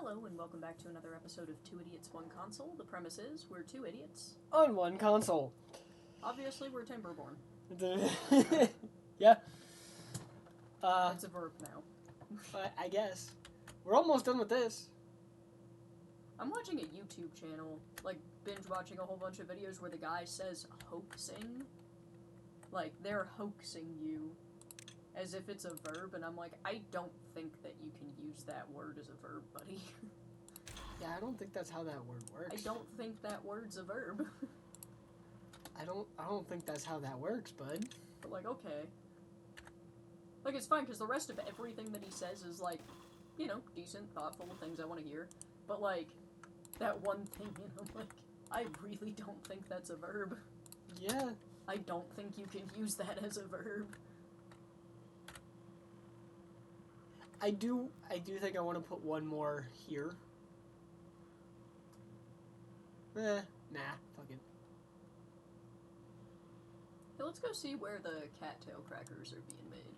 Hello, and welcome back to another episode of Two Idiots, One Console. The premise is, we're two idiots. On one console. Obviously, we're Timberborn. Yeah. It's a verb now. I guess. We're almost done with this. I'm watching a YouTube channel, like, binge watching a whole bunch of videos where the guy says hoaxing. Like, they're hoaxing you. As if it's a verb, and I'm like, I don't think that you can use that word as a verb, buddy. Yeah, I don't think that's how that word works. I don't think that word's a verb. I don't think that's how that works, bud. But, like, okay. Like, it's fine, because the rest of everything that he says is, like, you know, decent, thoughtful things I want to hear. But, like, that one thing, you know, like, I really don't think that's a verb. Yeah. I don't think you can use that as a verb. I do think I want to put one more here. Nah, fuck it. Hey, let's go see where the cattail crackers are being made.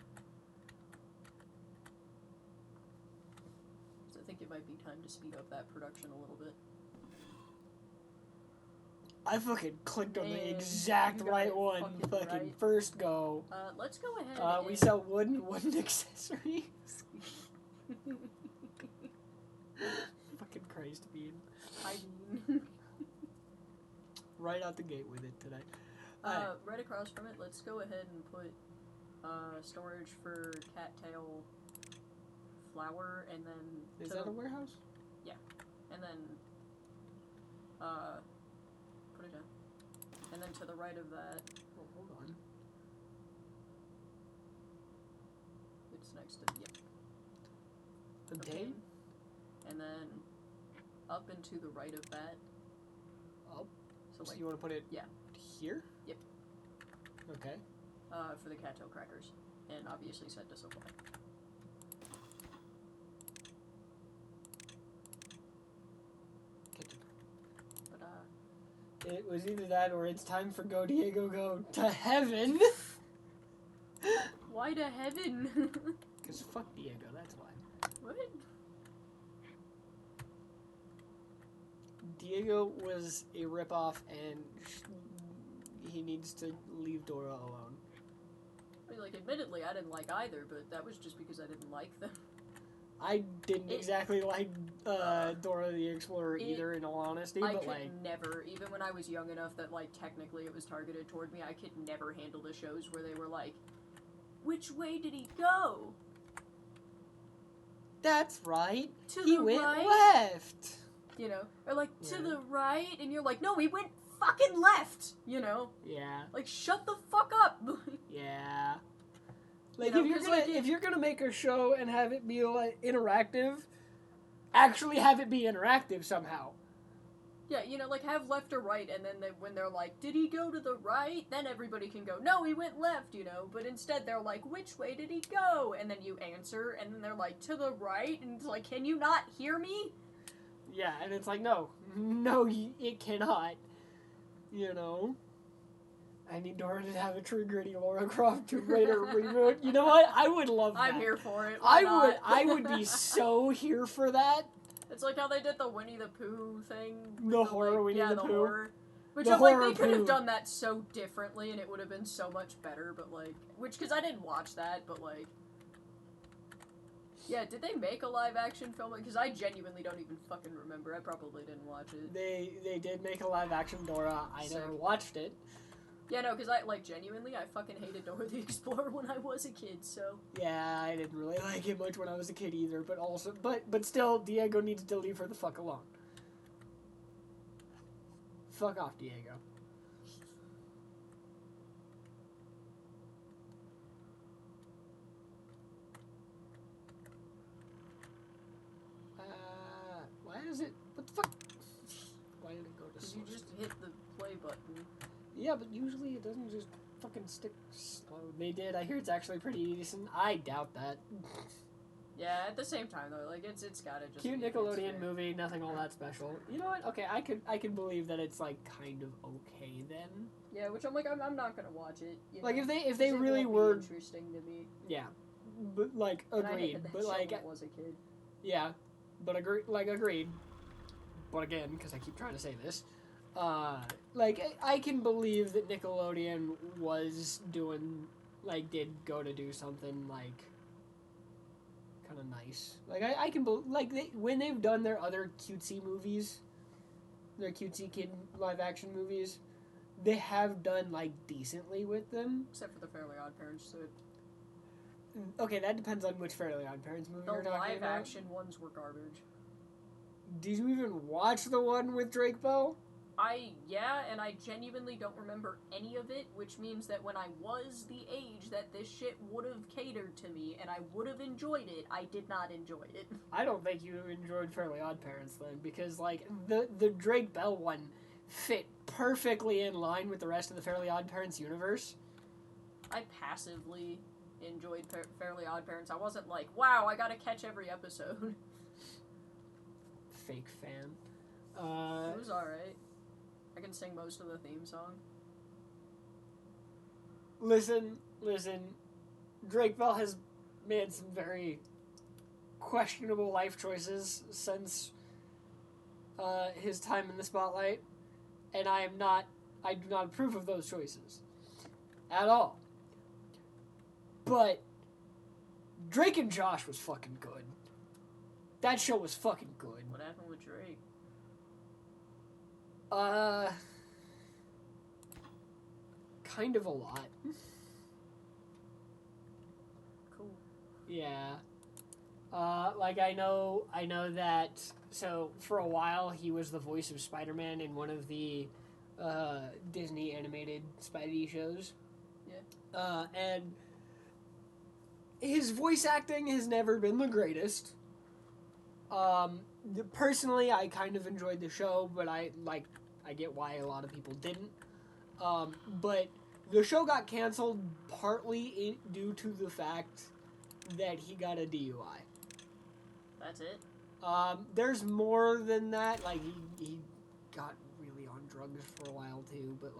So I think it might be time to speed up that production a little bit. I fucking clicked on the And exact you got right it one. fucking right. First go. Let's go ahead We sell wooden accessories. Fucking Christ, bean. I mean... Right out the gate with it today. Right across from it, let's go ahead and put storage for cattail flour, and then... Is that a warehouse? Yeah. And then, put it down. And then to the right of that... Oh, hold on. It's next to... Yep. Obtain? And then up and to the right of that. Up? So, like, you want to put it here? Yep. Okay. For the cattail crackers. And obviously set to supply. But, It was either that or it's time for Go Diego Go to heaven. Why to heaven? Because fuck Diego, that's why. What? Diego was a ripoff and he needs to leave Dora alone. I mean, like, admittedly, I didn't like either, but that was just because I didn't like them. I didn't exactly like Dora the Explorer either, in all honesty, I but could never, even when I was young enough that, like, technically it was targeted toward me, I could never handle the shows where they were like, which way did he go? That's right. He went right? left. You know? Or, like, to the right, and you're like, no, he went fucking left! You know? Yeah. Like, shut the fuck up! Yeah. Like, You know, if you're gonna make a show and have it be, like, interactive, actually have it be interactive somehow. Yeah, you know, like, have left or right, and then when they're like, did he go to the right? Then everybody can go, no, he went left, you know? But instead they're like, which way did he go? And then you answer, and then they're like, to the right? And it's like, can you not hear me? Yeah, and it's like, no, it cannot. You know? I need Dora to have a true gritty Lara Croft Tomb Raider reboot. You know what? I would love that. I'm here for it. I would be so here for that. It's like how they did the Winnie the Pooh thing. The horror Winnie the Pooh. Horror. Which The I'm like, horror they could have Pooh. done that so differently and it would have been so much better, but like, because I didn't watch that, but like, yeah, did they make a live action film? Because I genuinely don't even fucking remember. I probably didn't watch it. They did make a live action Dora. I never watched it. Yeah, no, because I, like, genuinely, I fucking hated Dora the Explorer when I was a kid, so... Yeah, I didn't really like it much when I was a kid either, but still, Diego needs to leave her the fuck alone. Fuck off, Diego. Why is it... What the fuck? Why did it go to You just hit the play button. Yeah, but usually it doesn't just fucking stick slow. They did. I hear it's actually pretty decent. I doubt that. Yeah, at the same time though, like it's gotta just cute be Nickelodeon movie, nothing all that special. You know what? Okay, I could believe that it's like kind of okay then. Yeah, which I'm like I'm not gonna watch it. You like know, if they really were interesting to me. Yeah, but like agreed. But like when I was a kid. Yeah, But agreed. But again, because I keep trying to say this, I can believe that Nickelodeon was doing, did go to do something, kind of nice. I can when they've done their other cutesy movies, their cutesy kid live action movies, they have done, decently with them. Except for the Fairly Odd Parents. So okay, that depends on which Fairly Odd Parents movie you're talking about. The live action ones were garbage. Did you even watch the one with Drake Bell? And I genuinely don't remember any of it, which means that when I was the age that this shit would have catered to me and I would have enjoyed it, I did not enjoy it. I don't think you enjoyed Fairly Odd Parents then, because, the Drake Bell one fit perfectly in line with the rest of the Fairly Odd Parents universe. I passively enjoyed Fairly Odd Parents. I wasn't like, wow, I gotta catch every episode. Fake fan. It was alright. I can sing most of the theme song. Listen. Drake Bell has made some very questionable life choices since his time in the spotlight, and I do not approve of those choices at all. But Drake and Josh was fucking good. That show was fucking good. What happened with Drake? Kind of a lot. Cool. Yeah. I know that, so for a while he was the voice of Spider-Man in one of the, Disney animated Spidey shows. Yeah. And his voice acting has never been the greatest. Personally, I kind of enjoyed the show, but I get why a lot of people didn't. But the show got canceled partly due to the fact that he got a DUI. That's it? There's more than that. He got really on drugs for a while too, but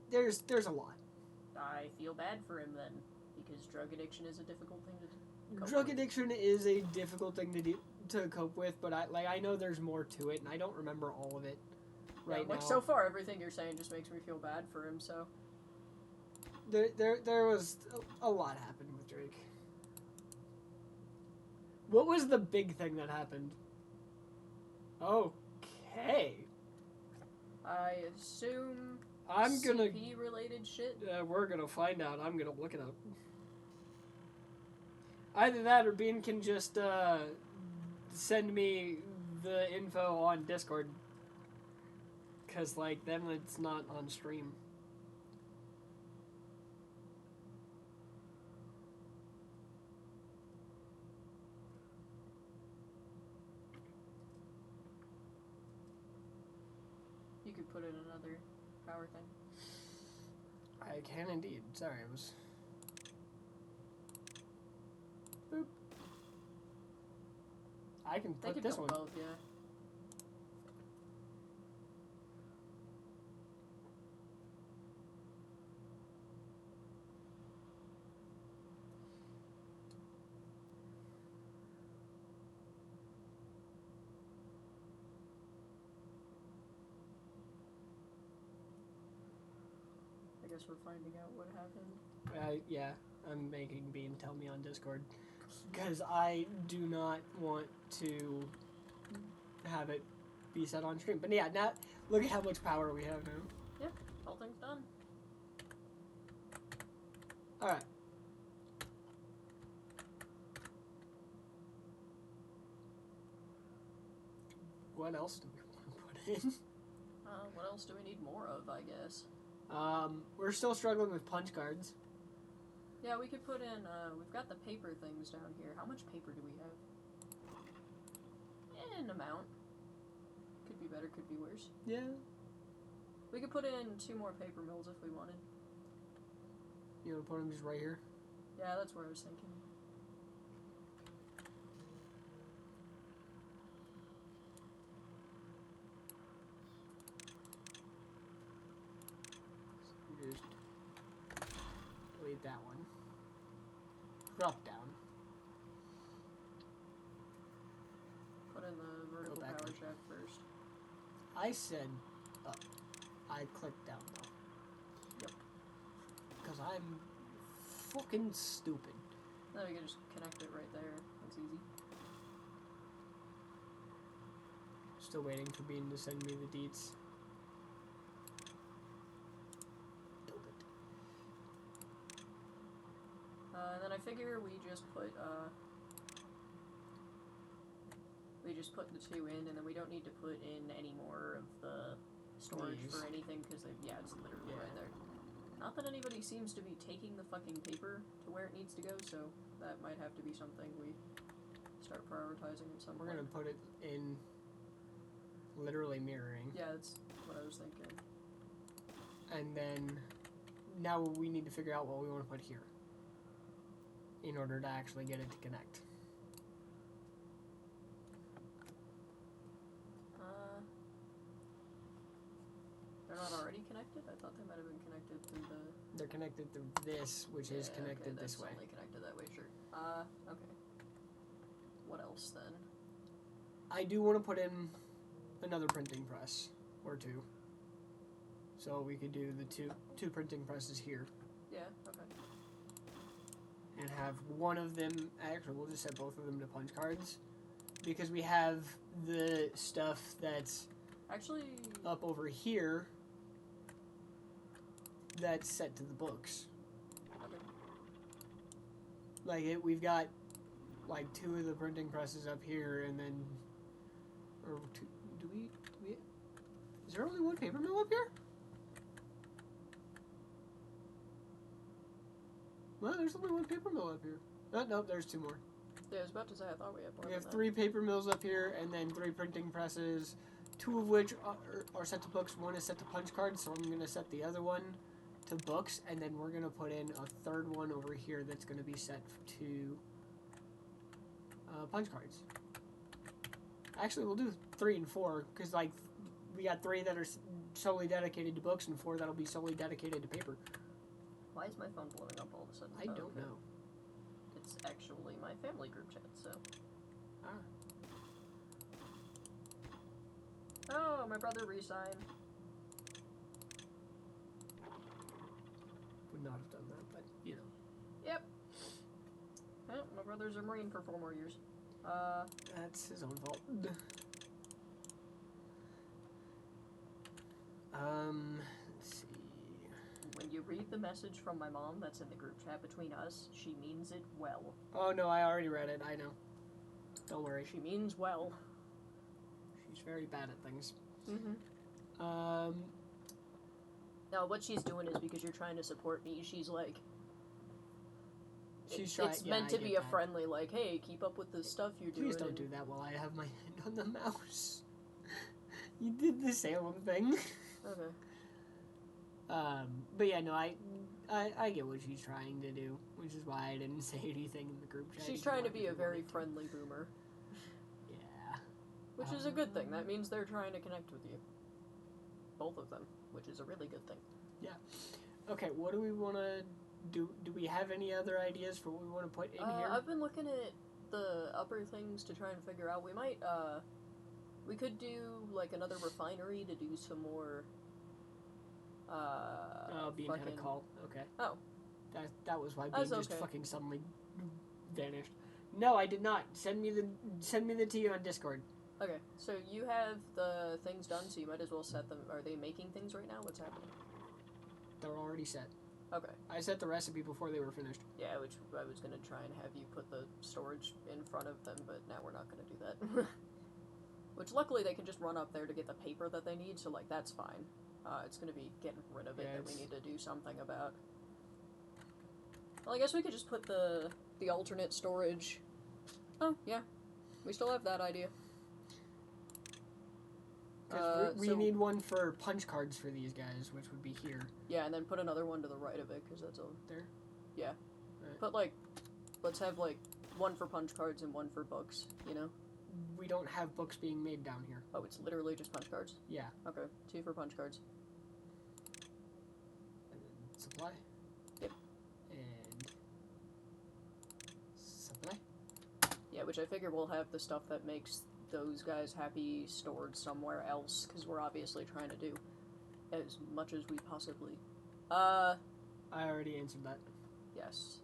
there's a lot. I feel bad for him then, because drug addiction is a difficult thing to cope Drug with. addiction is a difficult thing to cope with, but I know there's more to it, and I don't remember all of it right now. So far, everything you're saying just makes me feel bad for him. So there was a lot happened with Drake. What was the big thing that happened? Okay. I assume I'm gonna CP related shit. we're gonna find out. I'm gonna look it up. Either that or Bean can just send me the info on Discord. Because, then it's not on stream. You could put in another power thing. I can indeed. Sorry, it was... Boop. I can put this one. Both, yeah. I guess we're finding out what happened. Yeah, I'm making Bean tell me on Discord. Because I do not want to have it be set on stream. But yeah, now look at how much power we have now. Yep, whole thing's done. Alright. What else do we want to put in? What else do we need more of, I guess? We're still struggling with punch cards. Yeah, we could put in, we've got the paper things down here. How much paper do we have? An amount. Could be better, could be worse. Yeah. We could put in 2 more paper mills if we wanted. You want to put them just right here? Yeah, that's what I was thinking. Just delete that one. Drop down. shaft first. I said up. I clicked down though. Yep. Because I'm fucking stupid. No, you can just connect it right there. That's easy. Still waiting for Bean to send me the deets. And then I figure we just put the two in, and then we don't need to put in any more of the storage for anything, because it's literally right there. Not that anybody seems to be taking the fucking paper to where it needs to go, so that might have to be something we start prioritizing at some point. We're gonna put it in literally mirroring. Yeah, that's what I was thinking. And then now we need to figure out what we want to put here in order to actually get it to connect. They're not already connected? I thought they might have been connected through the... They're connected through this, which is connected this way. Only connected that way, sure. Okay. What else then? I do want to put in another printing press or two. So we could do the two printing presses here. Yeah, okay. And have one of them, actually we'll just set both of them to punch cards. Because we have the stuff that's actually up over here that's set to the books. Okay. Like we've got like two of the printing presses up here, and then, or two, do we, is there only one paper mill up here? Well, there's only one paper mill up here. Nope, there's two more. Yeah, I was about to say, I thought we had more. We have three paper mills up here, and then three printing presses, two of which are set to books. One is set to punch cards, so I'm going to set the other one to books, and then we're going to put in a third one over here that's going to be set to punch cards. Actually, we'll do 3 and 4, because like we got 3 that are solely dedicated to books, and 4 that'll be solely dedicated to paper. Why is my phone blowing up all of a sudden? I don't know. It's actually my family group chat, so. Oh, my brother re-signed. Would not have done that, but you know. Yep. Well, my brother's a Marine for 4 more years. That's his own fault. Let's see. When you read the message from my mom that's in the group chat between us, she means it well. Oh no, I already read it, I know. Don't worry. She means well. She's very bad at things. Mm-hmm. Now, what she's doing is because you're trying to support me, she's like... It's meant to be a friendly, like, hey, keep up with the stuff you're doing. Please don't do that while I have my hand on the mouse. You did the Salem thing. Okay. But yeah, no, I get what she's trying to do, which is why I didn't say anything in the group chat. She's trying to be a very friendly boomer. Yeah. Which is a good thing. That means they're trying to connect with you. Both of them, which is a really good thing. Yeah. Okay, what do we want to do? Do we have any other ideas for what we want to put in here? I've been looking at the upper things to try and figure out. We might, we could do, like, another refinery to do some more, Bean had a call. Okay. Oh. That was why Bean just fucking suddenly vanished. No, I did not. Send me the tea on Discord. Okay, so you have the things done, so you might as well set them. Are they making things right now? What's happening? They're already set. Okay. I set the recipe before they were finished. Yeah, which I was going to try and have you put the storage in front of them, but now we're not going to do that. Which, luckily, they can just run up there to get the paper that they need, so, like, that's fine. It's going to be getting rid of it that we need to do something about. Well, I guess we could just put the alternate storage... Oh, yeah. We still have that idea. Because we need one for punch cards for these guys, which would be here. Yeah, and then put another one to the right of it, because that's all... There? Yeah. Right. But, like, let's have, like, one for punch cards and one for books, you know? We don't have books being made down here. Oh, it's literally just punch cards? Yeah. Okay, 2 for punch cards. And then supply. Yep. And supply. Yeah, which I figure we'll have the stuff that makes those guys happy stored somewhere else, because we're obviously trying to do as much as we possibly. I already answered that. Yes.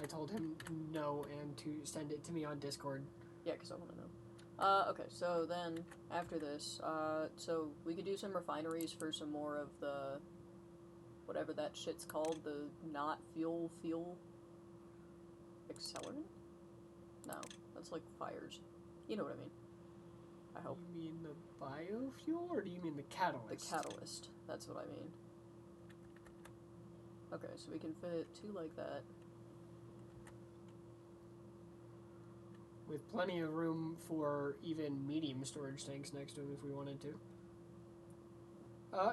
I told him no and to send it to me on Discord. Yeah, because I want to know. Okay, so then, after this, so we could do some refineries for some more of the, whatever that shit's called, the not fuel accelerant? No, that's like fires. You know what I mean. I hope. You mean the biofuel, or do you mean the catalyst? The catalyst, that's what I mean. Okay, so we can fit 2 like that. With plenty of room for even medium storage tanks next to them if we wanted to. Yeah,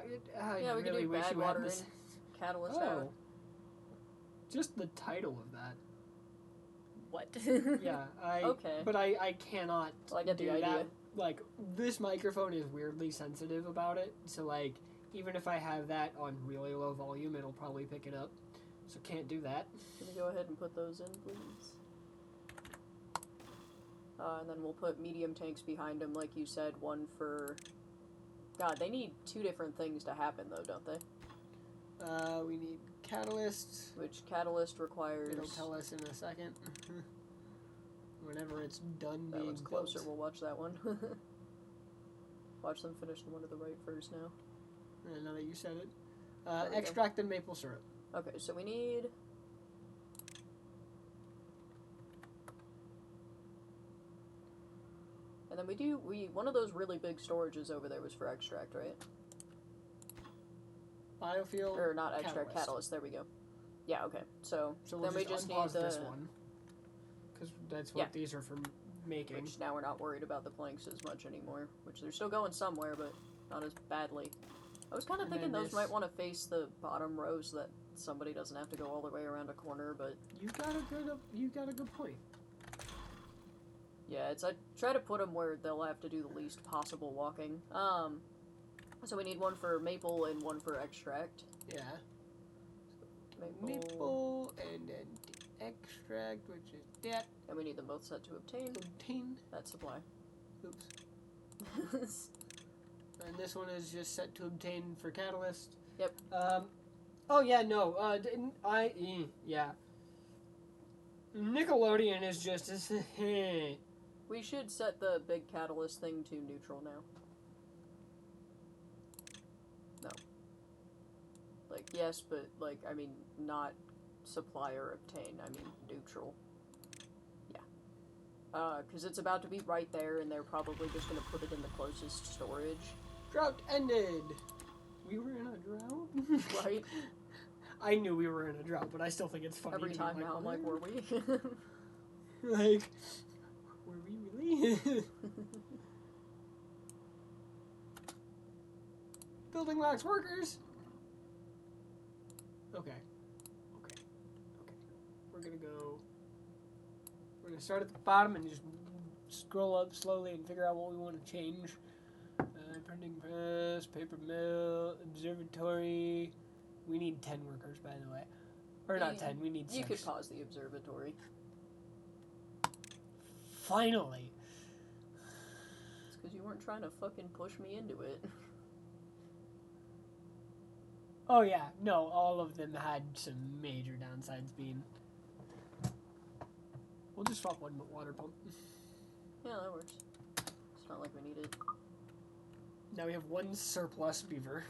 we really could do wish bad you had water this. in, catalyst Oh. out. Just the title of that. What? Yeah, Okay. But I cannot Well, I get the do idea. that. Like, this microphone is weirdly sensitive about it, so like, even if I have that on really low volume, it'll probably pick it up. So can't do that. Can we go ahead and put those in, please? And then we'll put medium tanks behind them, like you said, one for... God, they need 2 different things to happen, though, don't they? We need catalysts. Which catalyst requires... It'll tell us in a second. Whenever it's done That being one's closer, built. we'll watch that one. Watch them finish the one to the right first now. Now that you said it. There we go. Extract and maple syrup. Okay, so we need... And then one of those really big storages over there was for extract, right? Biofuel. Or not extract, catalyst. There we go. Yeah, okay. So we'll then we just need the... this one. Because that's what these are for making. Which now we're not worried about the planks as much anymore. Which they're still going somewhere, but not as badly. I was kind of thinking those might want to face the bottom rows so that somebody doesn't have to go all the way around a corner, but... You got a good point. Yeah, I try to put them where they'll have to do the least possible walking. So we need one for maple and one for extract. Yeah. Maple and then the extract, which is that. And we need them both set to obtain. That supply. Oops. And this one is just set to obtain for catalyst. Yep. Oh yeah, no. Yeah. Nickelodeon is just We should set the big catalyst thing to neutral now. No. Like, yes, but, like, I mean, not supply or obtain. I mean, neutral. Yeah. Because it's about to be right there, and they're probably just going to put it in the closest storage. Drought ended. We were in a drought? Right? I knew we were in a drought, but I still think it's funny. Every time now, I'm like, were we? Like, were we really? Building lacks workers. Okay. We're gonna start at the bottom and just scroll up slowly and figure out what we want to change. Printing press, paper mill, observatory. We need 10 workers, by the way. Or not 10, we need 6. You could pause the observatory. Finally! It's because you weren't trying to fucking push me into it. Oh yeah, no, all of them had some major downsides being... We'll just swap one water pump. Yeah, that works. It's not like we need it. Now we have one surplus beaver.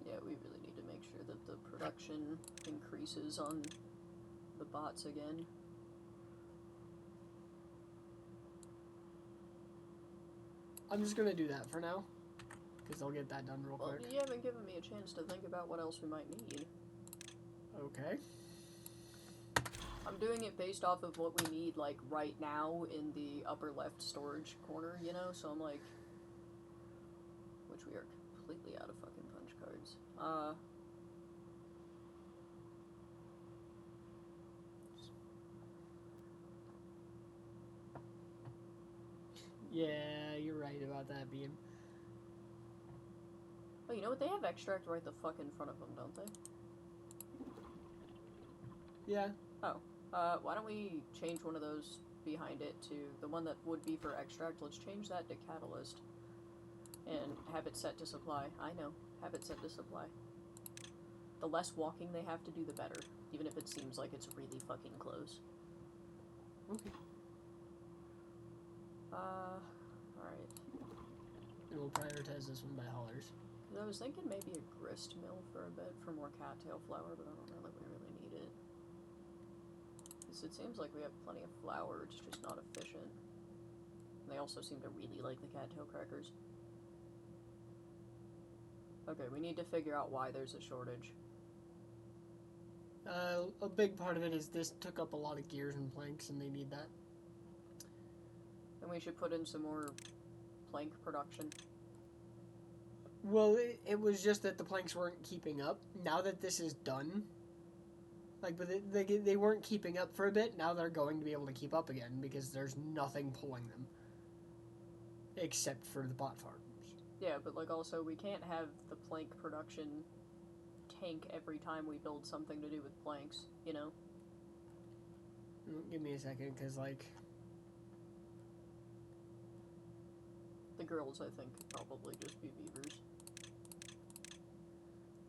Yeah, we really need to make sure that the production increases on the bots again. I'm just gonna do that for now, because I'll get that done real quick. You haven't given me a chance to think about what else we might need. Okay. I'm doing it based off of what we need, like, right now in the upper left storage corner, you know? So I'm like... Which we are completely out of fucking punch cards. Yeah, you're right about that being... Oh, you know what? They have extract right the fuck in front of them, don't they? Yeah. Oh. Why don't we change one of those behind it to the one that would be for extract. Let's change that to catalyst and have it set to supply. I know, have it set to supply. The less walking they have to do, the better, even if it seems like it's really fucking close. Okay. Alright. And we'll prioritize this one by haulers. I was thinking maybe a grist mill for a bit for more cattail flour, but I don't know that we really need it. Because it seems like we have plenty of flour, it's just not efficient. And they also seem to really like the cattail crackers. Okay, we need to figure out why there's a shortage. A big part of it is this took up a lot of gears and planks, and they need that. Then we should put in some more plank production. Well, it was just that the planks weren't keeping up. Now that this is done, but they weren't keeping up for a bit. Now they're going to be able to keep up again because there's nothing pulling them. Except for the bot farms. Yeah, but also we can't have the plank production tank every time we build something to do with planks, you know? Give me a second, because, the girls, I think, could probably just be beavers.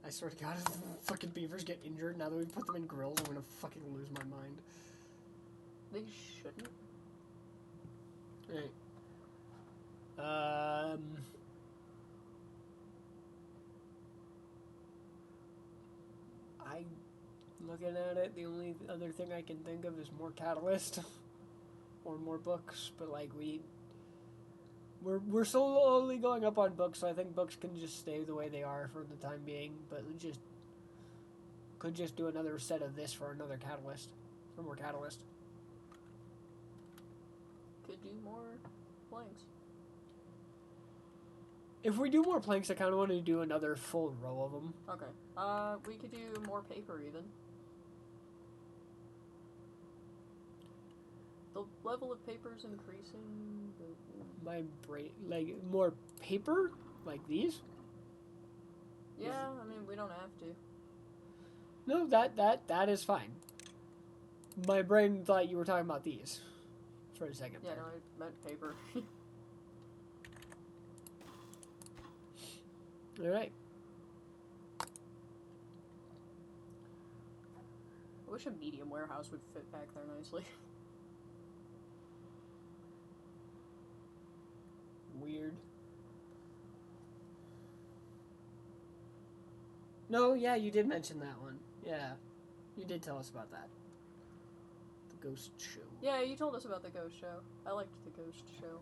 I swear to God, if fucking beavers get injured now that we put them in grills, I'm gonna fucking lose my mind. They shouldn't. Right. Looking at it, the only other thing I can think of is more catalyst or more books. But we're slowly going up on books, so I think books can just stay the way they are for the time being. But could just do another set of this for another catalyst, for more catalyst. Could do more planks. If we do more planks, I kind of want to do another full row of them. Okay. We could do more paper even. The level of paper is increasing. My brain, more paper, like these. Yeah, I mean we don't have to. No, that is fine. My brain thought you were talking about these for a second. Yeah, there. no, I meant paper. All right. I wish a medium warehouse would fit back there nicely. Weird. No, yeah, you did mention that one. Yeah, you did tell us about that. The ghost show. Yeah, you told us about the ghost show. I liked the ghost show.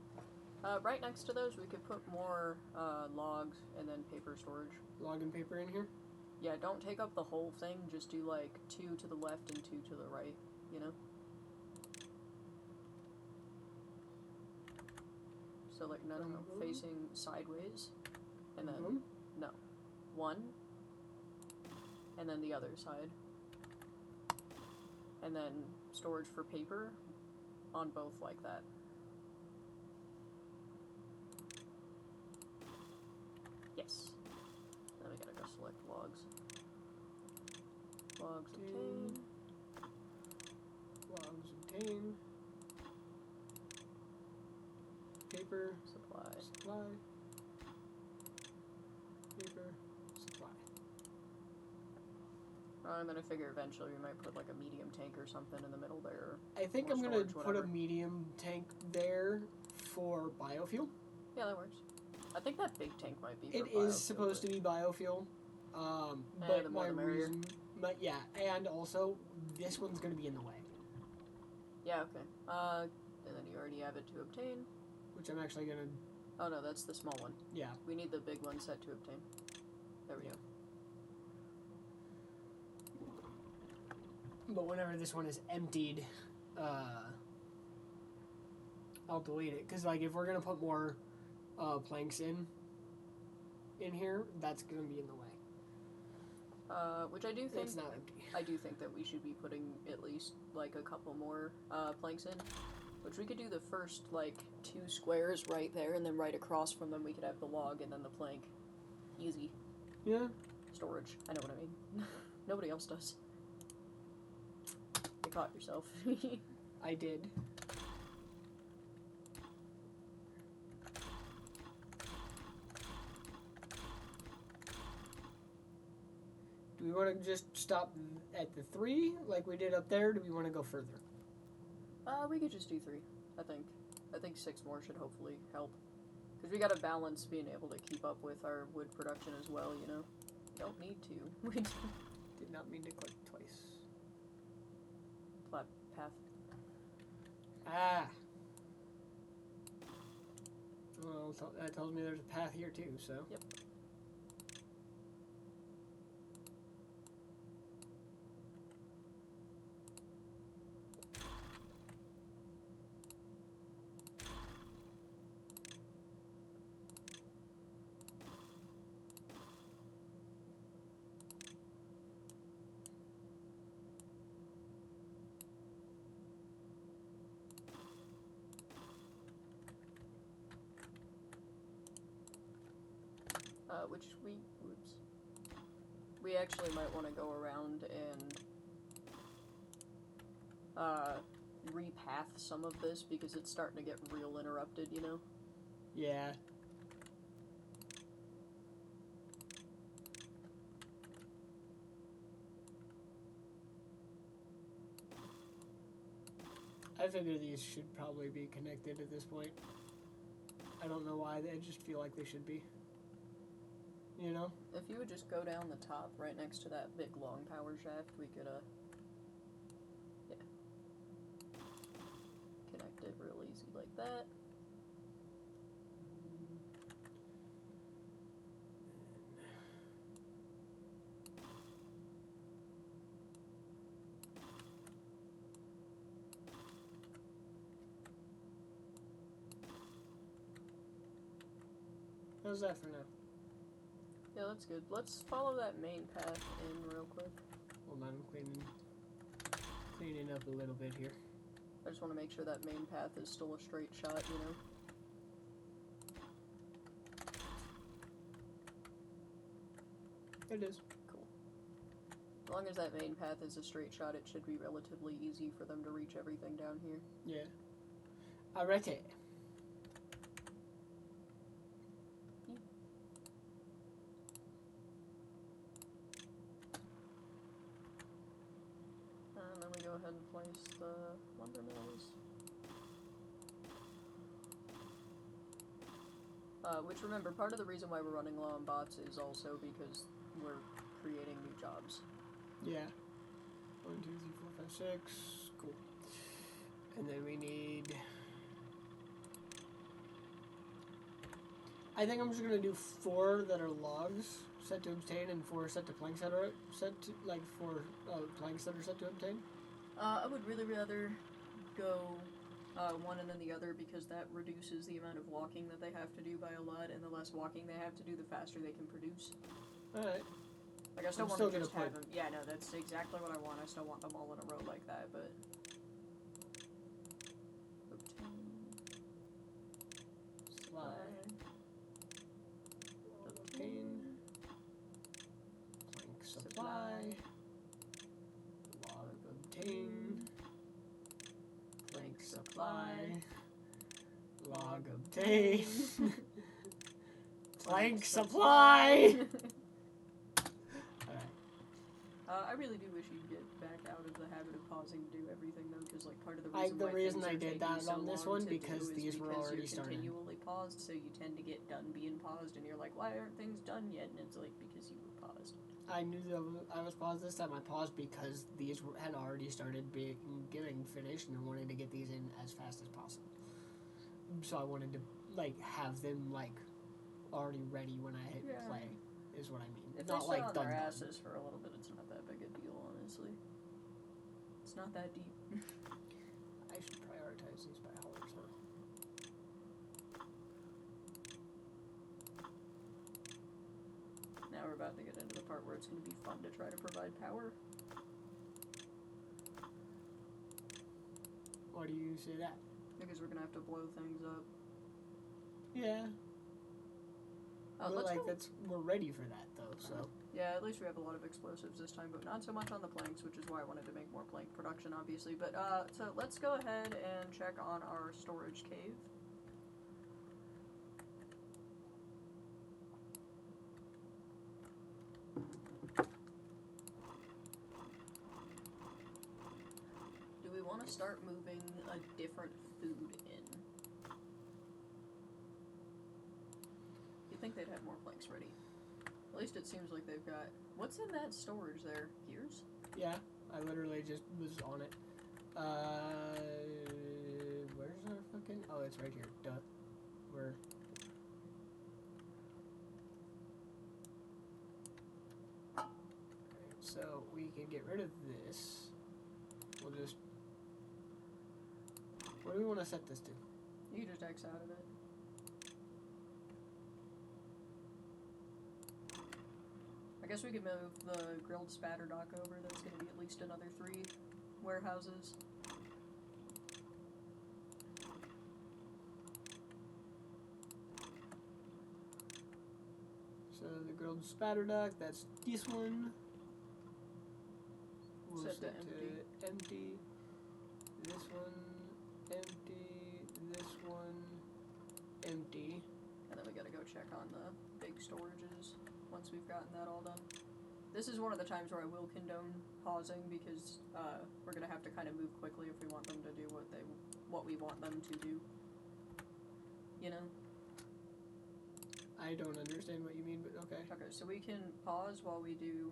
Right next to those, we could put more logs and then paper storage. Log and paper in here? Yeah, don't take up the whole thing. Just do 2 to the left and 2 to the right, you know? So no, facing sideways. And then, no. 1. And then the other side. And then storage for paper on both like that. Yes. Then we gotta go select logs. Logs obtain. Logs obtain. Paper. Supply. Supply. Paper. Supply. And then I figure eventually we might put a medium tank or something in the middle there. I think I'm gonna put a medium tank there for biofuel. Yeah, that works. I think that big tank might be for It is supposed to be biofuel. But the my more the merrier. reason... But yeah, and also, this one's gonna be in the way. Yeah, okay. And then you already have it to obtain. Which I'm actually gonna... Oh no, that's the small one. Yeah. We need the big one set to obtain. There we go. But whenever this one is emptied, I'll delete it. Because, if we're going to put more planks in here, that's going to be in the way. Which I do think... It's not empty. I do think that we should be putting at least, a couple more planks in. Which we could do the first, 2 squares right there, and then right across from them we could have the log and then the plank. Easy. Yeah. Storage. I know what I mean. Nobody else does. You caught yourself. I did. we want to just stop at the 3 like we did up there? Or do we want to go further? We could just do 3, I think. I think 6 more should hopefully help. Because we gotta balance being able to keep up with our wood production as well, you know? Don't need to. We Did not mean to click twice. Flat path. Ah! Well, that tells me there's a path here too, so. Yep. We actually might want to go around and repath some of this because it's starting to get real interrupted, you know? Yeah. I figure these should probably be connected at this point. I don't know why, I just feel like they should be. You know? If you would just go down the top right next to that big long power shaft, we could, yeah. Connect it real easy like that. How's that for now? Yeah, that's good. Let's follow that main path in real quick. Hold on, I'm cleaning up a little bit here. I just want to make sure that main path is still a straight shot, you know? It is. Cool. As long as that main path is a straight shot, it should be relatively easy for them to reach everything down here. Yeah. Alrighty. And then we go ahead and place the lumber mills. Which, remember, part of the reason why we're running low on bots is also because we're creating new jobs. Yeah. 1, 2, 3, 4, 5, 6. Cool. And then we need... I think I'm just gonna do 4 that are logs set to obtain and 4 set to planks that are set to, like 4 planks that are set to obtain. I would really rather go one and then the other because that reduces the amount of walking that they have to do by a lot, and the less walking they have to do, the faster they can produce. Alright. Like, I still want to just have them. Yeah, no, that's exactly what I want. I still want them all in a row like that, but... Slide. Obtain. Plank supply. Log obtain. Plank supply. Log obtain. Plank supply! I really do wish you'd get back out of the habit of pausing to do everything, though, because, like, part of the reason I did that on this one because these were already started. Continually paused, so you tend to get done being paused, and you're like, why aren't things done yet? And it's like, because you were paused. I knew that I was paused this time. I paused because these had already started getting finished, and I wanted to get these in as fast as possible. So I wanted to, like, have them, like, already ready when I hit play, is what I mean. If not they like sit on done. their asses for a little bit, it's not that big a deal, honestly. It's not that deep. I should prioritize these by hours, huh? Now we're about to get into the part where it's going to be fun to try to provide power. Why do you say that? Because we're going to have to blow things up. Yeah. But like we're ready for that though, so. Yeah, at least we have a lot of explosives this time, but not so much on the planks, which is why I wanted to make more plank production, obviously. But so let's go ahead and check on our storage cave. want to start moving a different food in. You'd think they'd have more planks ready. At least it seems like they've got... What's in that storage there? Gears? Yeah, I literally just was on it. Where's our fucking... Oh, it's right here. Duh. Where... So, we can get rid of this. We'll just... What do we want to set this to? You can just X out of it. I guess we could move the grilled spatter dock over. That's going to be at least another 3 warehouses. So the grilled spatter dock, that's this one. We'll Set set to to empty. This one, empty. This one, empty. And then we gotta go check on the big storages once we've gotten that all done. This is one of the times where I will condone pausing because we're gonna have to kind of move quickly if we want them to do what we want them to do. You know? I don't understand what you mean, but okay. Okay, so we can pause while we do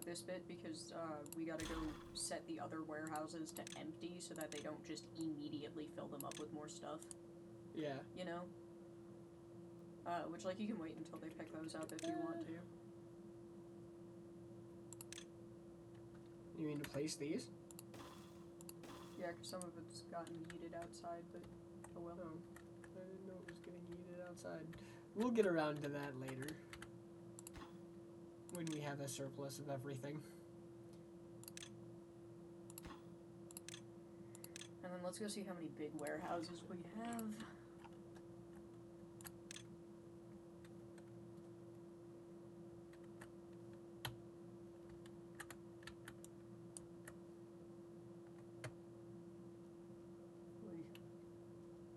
this bit because we gotta go set the other warehouses to empty so that they don't just immediately fill them up with more stuff. Yeah. You know? Which, like, you can wait until they pick those up if you want to. You mean to place these? Yeah, because some of it's gotten yeeted outside, but oh well. Oh, I didn't know it was getting yeeted outside. We'll get around to that later. When we have a surplus of everything. And then let's go see how many big warehouses we have.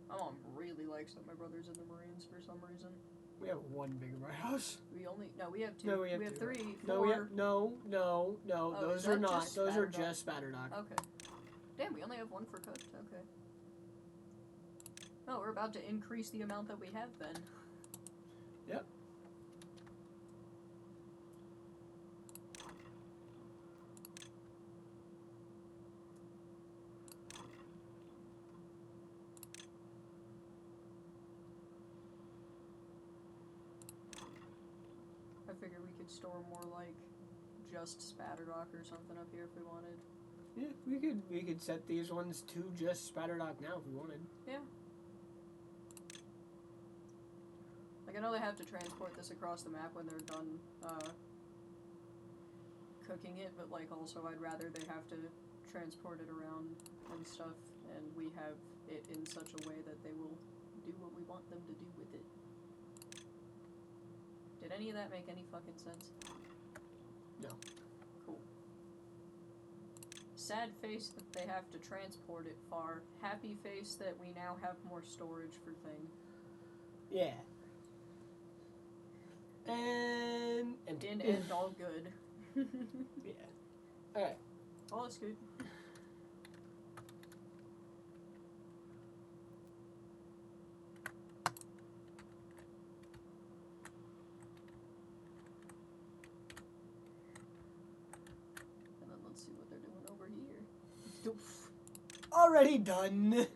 My mom really likes that my brother's in the Marines for some reason. We have one big warehouse. We have 2. No, we have 2. 3, 4. No, we have, no. Oh, those is are that not. just Those are spatter dock? just spatter dock. Okay. Damn, we only have 1 for cooked. Okay. Oh, we're about to increase the amount that we have then. Yep. I figured we could store more like just spatter dock or something up here if we wanted. Yeah, we could set these ones to just spatter dock now if we wanted. Yeah. Like, I know they have to transport this across the map when they're done cooking it, but like also I'd rather they have to transport it around and stuff, and we have it in such a way that they will do what we want them to do with it. Did any of that make any fucking sense? No. Cool. Sad face that they have to transport it far. Happy face that we now have more storage for things. Yeah. And In and all good. Yeah. Alright. All is good. And then let's see what they're doing over here. Already done.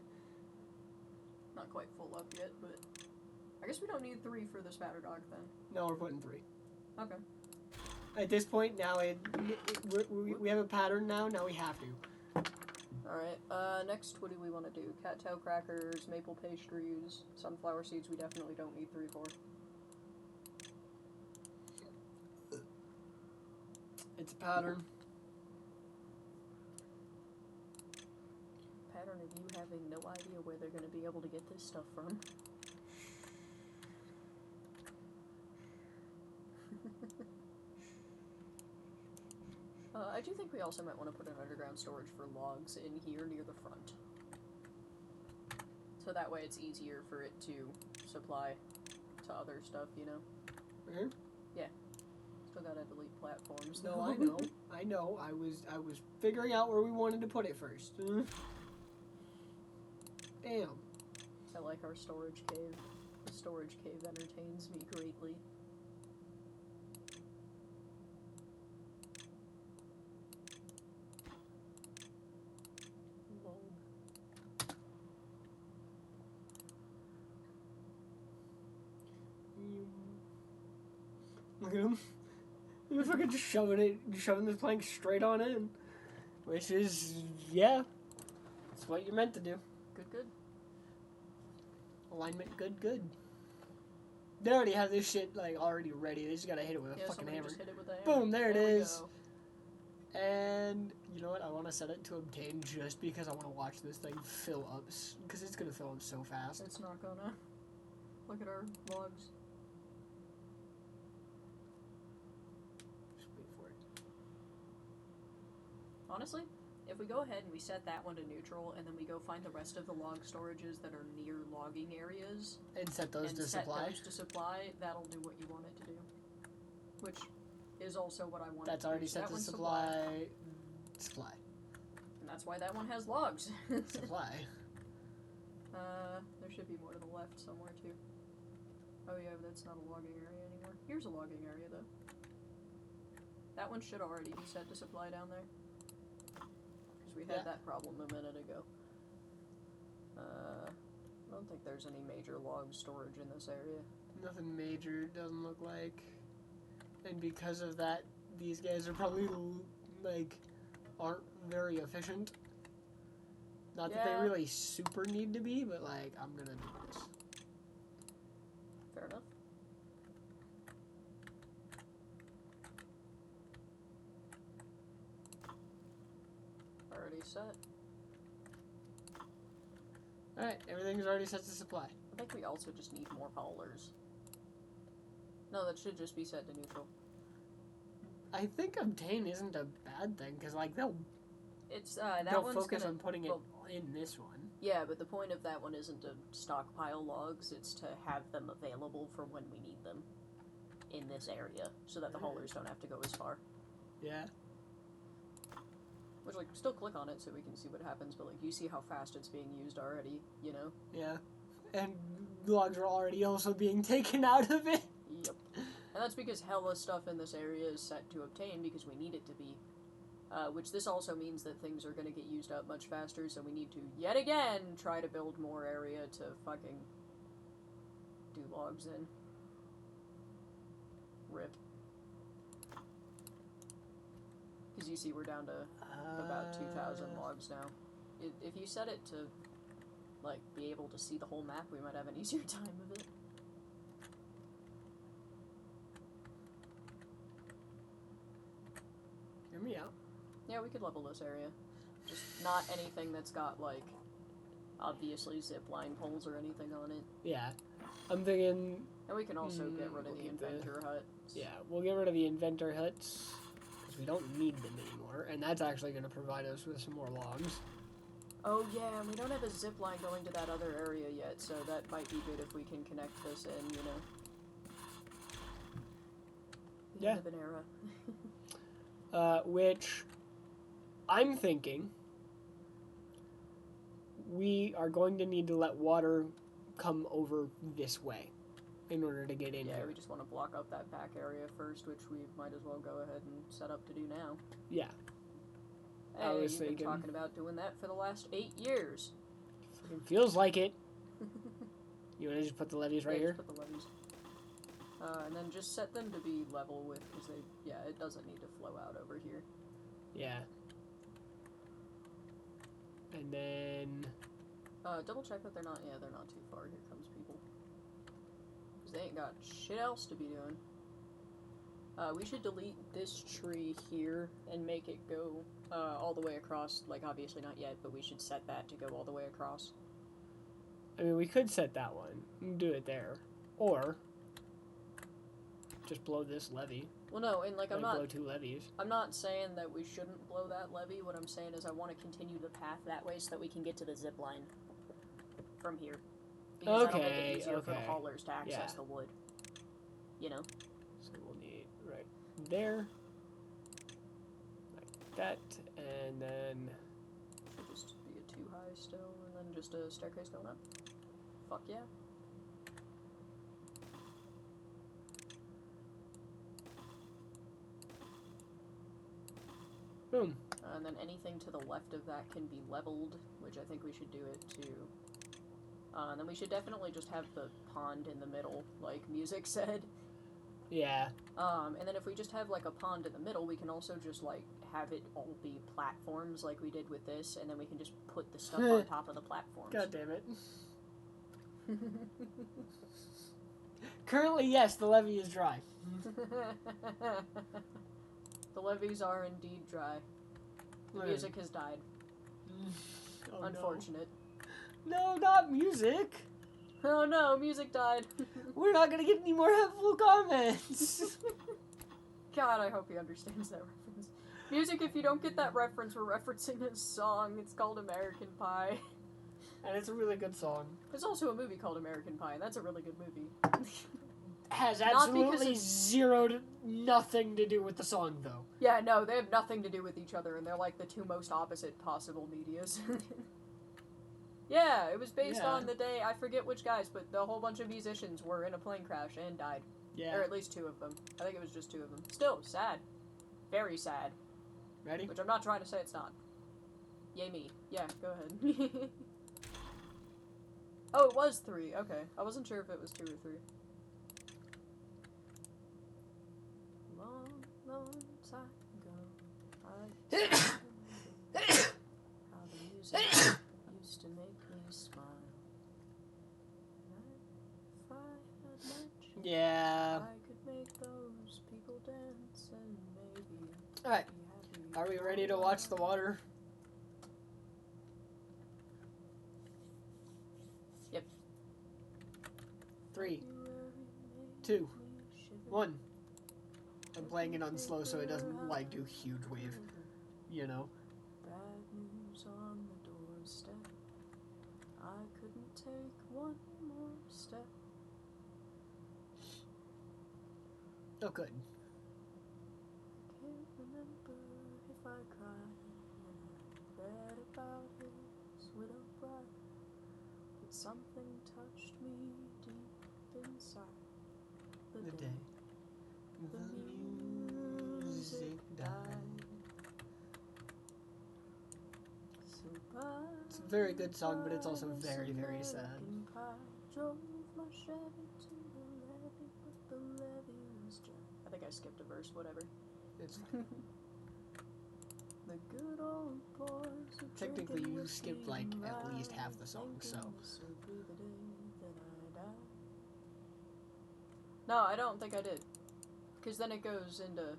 Not quite full up yet, but I guess we don't need 3 for the spatter dog then. No, we're putting 3. Okay. At this point, now we have a pattern now. Now we have to. Alright, next, what do we want to do? Cattail crackers, maple pastries, sunflower seeds we definitely don't need 3 for. It's a pattern. Pattern of you having no idea where they're going to be able to get this stuff from. I do think we also might want to put an underground storage for logs in here near the front. So that way it's easier for it to supply to other stuff, you know? Mm-hmm. Yeah. So still gotta delete platforms. No, I know. I know. I was figuring out where we wanted to put it first. Damn. I like our storage cave. The storage cave entertains me greatly. Look at him. He's fucking just shoving this plank straight on in. Which is, yeah, that's what you're meant to do. Good. Alignment, good. They already have this shit, like, already ready. They just gotta hit it with a fucking hammer. Just hit it with a hammer. Boom, there it we is. go. And, you know what, I want to set it to obtain just because I want to watch this thing fill up, because it's gonna fill up so fast. It's not gonna. Look at our logs. Just wait for it. Honestly, if we go ahead and we set that one to neutral, and then we go find the rest of the log storages that are near logging areas, and set those to supply, that'll do what you want it to do. Which is also what I want. That's already set to supply. Supply. And that's why that one has logs. Supply. There should be more to the left somewhere too. Oh yeah, but that's not a logging area anymore. Here's a logging area though. That one should already be set to supply down there. We had that problem a minute ago. I don't think there's any major log storage in this area. Nothing major, doesn't look like. And because of that, these guys are probably, like, aren't very efficient. Not that they really super need to be, but, like, I'm gonna do this. Fair enough. Already set. Alright, everything's already set to supply. I think we also just need more haulers. No, that should just be set to neutral. I think obtain isn't a bad thing, because, like, they'll focus on putting it in this one. Yeah, but the point of that one isn't to stockpile logs, it's to have them available for when we need them in this area, so that the haulers don't have to go as far. Yeah. Which, like, still click on it so we can see what happens, but, like, you see how fast it's being used already, you know? Yeah. And logs are already also being taken out of it. Yep. And that's because hella stuff in this area is set to obtain because we need it to be. Which this also means that things are going to get used up much faster, so we need to, yet again, try to build more area to fucking do logs in. Rip. Because you see we're down to about 2,000 logs now. If you set it to, like, be able to see the whole map, we might have an easier time of it. Hear me out. Yeah, we could level this area. Just not anything that's got, like, obviously zipline poles or anything on it. Yeah. I'm thinking... And we can also get rid of the inventor huts. Yeah, we'll get rid of the inventor huts, because we don't need them anymore, and that's actually going to provide us with some more logs. Oh yeah, and we don't have a zip line going to that other area yet, so that might be good if we can connect this in, you know. The end of an era. Which I'm thinking we are going to need to let water come over this way in order to get in here. Yeah, we just want to block up that back area first, which we might as well go ahead and set up to do now. Yeah. Hey, I was you've thinking, been talking about doing that for the last 8 years. It feels like it. You want to just put the levees right here? Just put the levees. And then just set them to be level with, because it doesn't need to flow out over here. Yeah. And then... double check that they're not too far. Here comes people. Because they ain't got shit else to be doing. We should delete this tree here and make it go all the way across. Like, obviously not yet, but we should set that to go all the way across. I mean, we could set that one and do it there. Or just blow this levee. Well, no, and, like, blow 2 levees. I'm not saying that we shouldn't blow that levee. What I'm saying is I want to continue the path that way so that we can get to the zip line from here. Because that'll make it easier for the haulers to access the wood. You know? So we'll need, right, there. Like that, and then... Should just be a 2 high still, and then just a staircase going up. Fuck yeah. Boom. And then anything to the left of that can be leveled, which I think we should do it too. And then we should definitely just have the pond in the middle, like music said. Yeah. And then if we just have like a pond in the middle, we can also just like have it all be platforms like we did with this, and then we can just put the stuff on top of the platforms. God damn it. Currently, yes, the levee is dry. The levees are indeed dry. The music has died. Oh, Unfortunate. No, not music. Oh no, music died. We're not gonna get any more helpful comments. God, I hope he understands that reference. Music, if you don't get that reference, we're referencing a song. It's called American Pie. And it's a really good song. There's also a movie called American Pie, and that's a really good movie. Has absolutely nothing to do with the song, though. Yeah, no, they have nothing to do with each other, and they're like the two most opposite possible medias. Yeah, it was based on the day, I forget which guys, but the whole bunch of musicians were in a plane crash and died. Yeah. Or at least 2 of them. I think it was just 2 of them. Still, sad. Very sad. Ready? Which I'm not trying to say it's not. Yay me. Yeah, go ahead. Oh, it was 3. Okay. I wasn't sure if it was 2 or 3. Long, long time ago, I how the music used to make me smile. If I had magic, Yeah. I could make those people dance and maybe Alright. be happy. Are we ready to watch the water? Yep. 3, 2, 1. I'm playing it on slow so it doesn't, like, do huge wave. You know? Bad news on the doorstep. I couldn't take one more step. Oh, good. I can't remember if I cried when I read about his widow bride, but something touched me deep inside the day the music died. So It's a very good song, but it's also very, very sad. Drove my Chevy to the levee, but the levee was dry. I think I skipped a verse, whatever. It's fine. The good old boys who Technically, drinking you whiskey skipped, like, and at least half the rye, song, so. thinking this will be the day that I die. No, I don't think I did. Because then it goes into,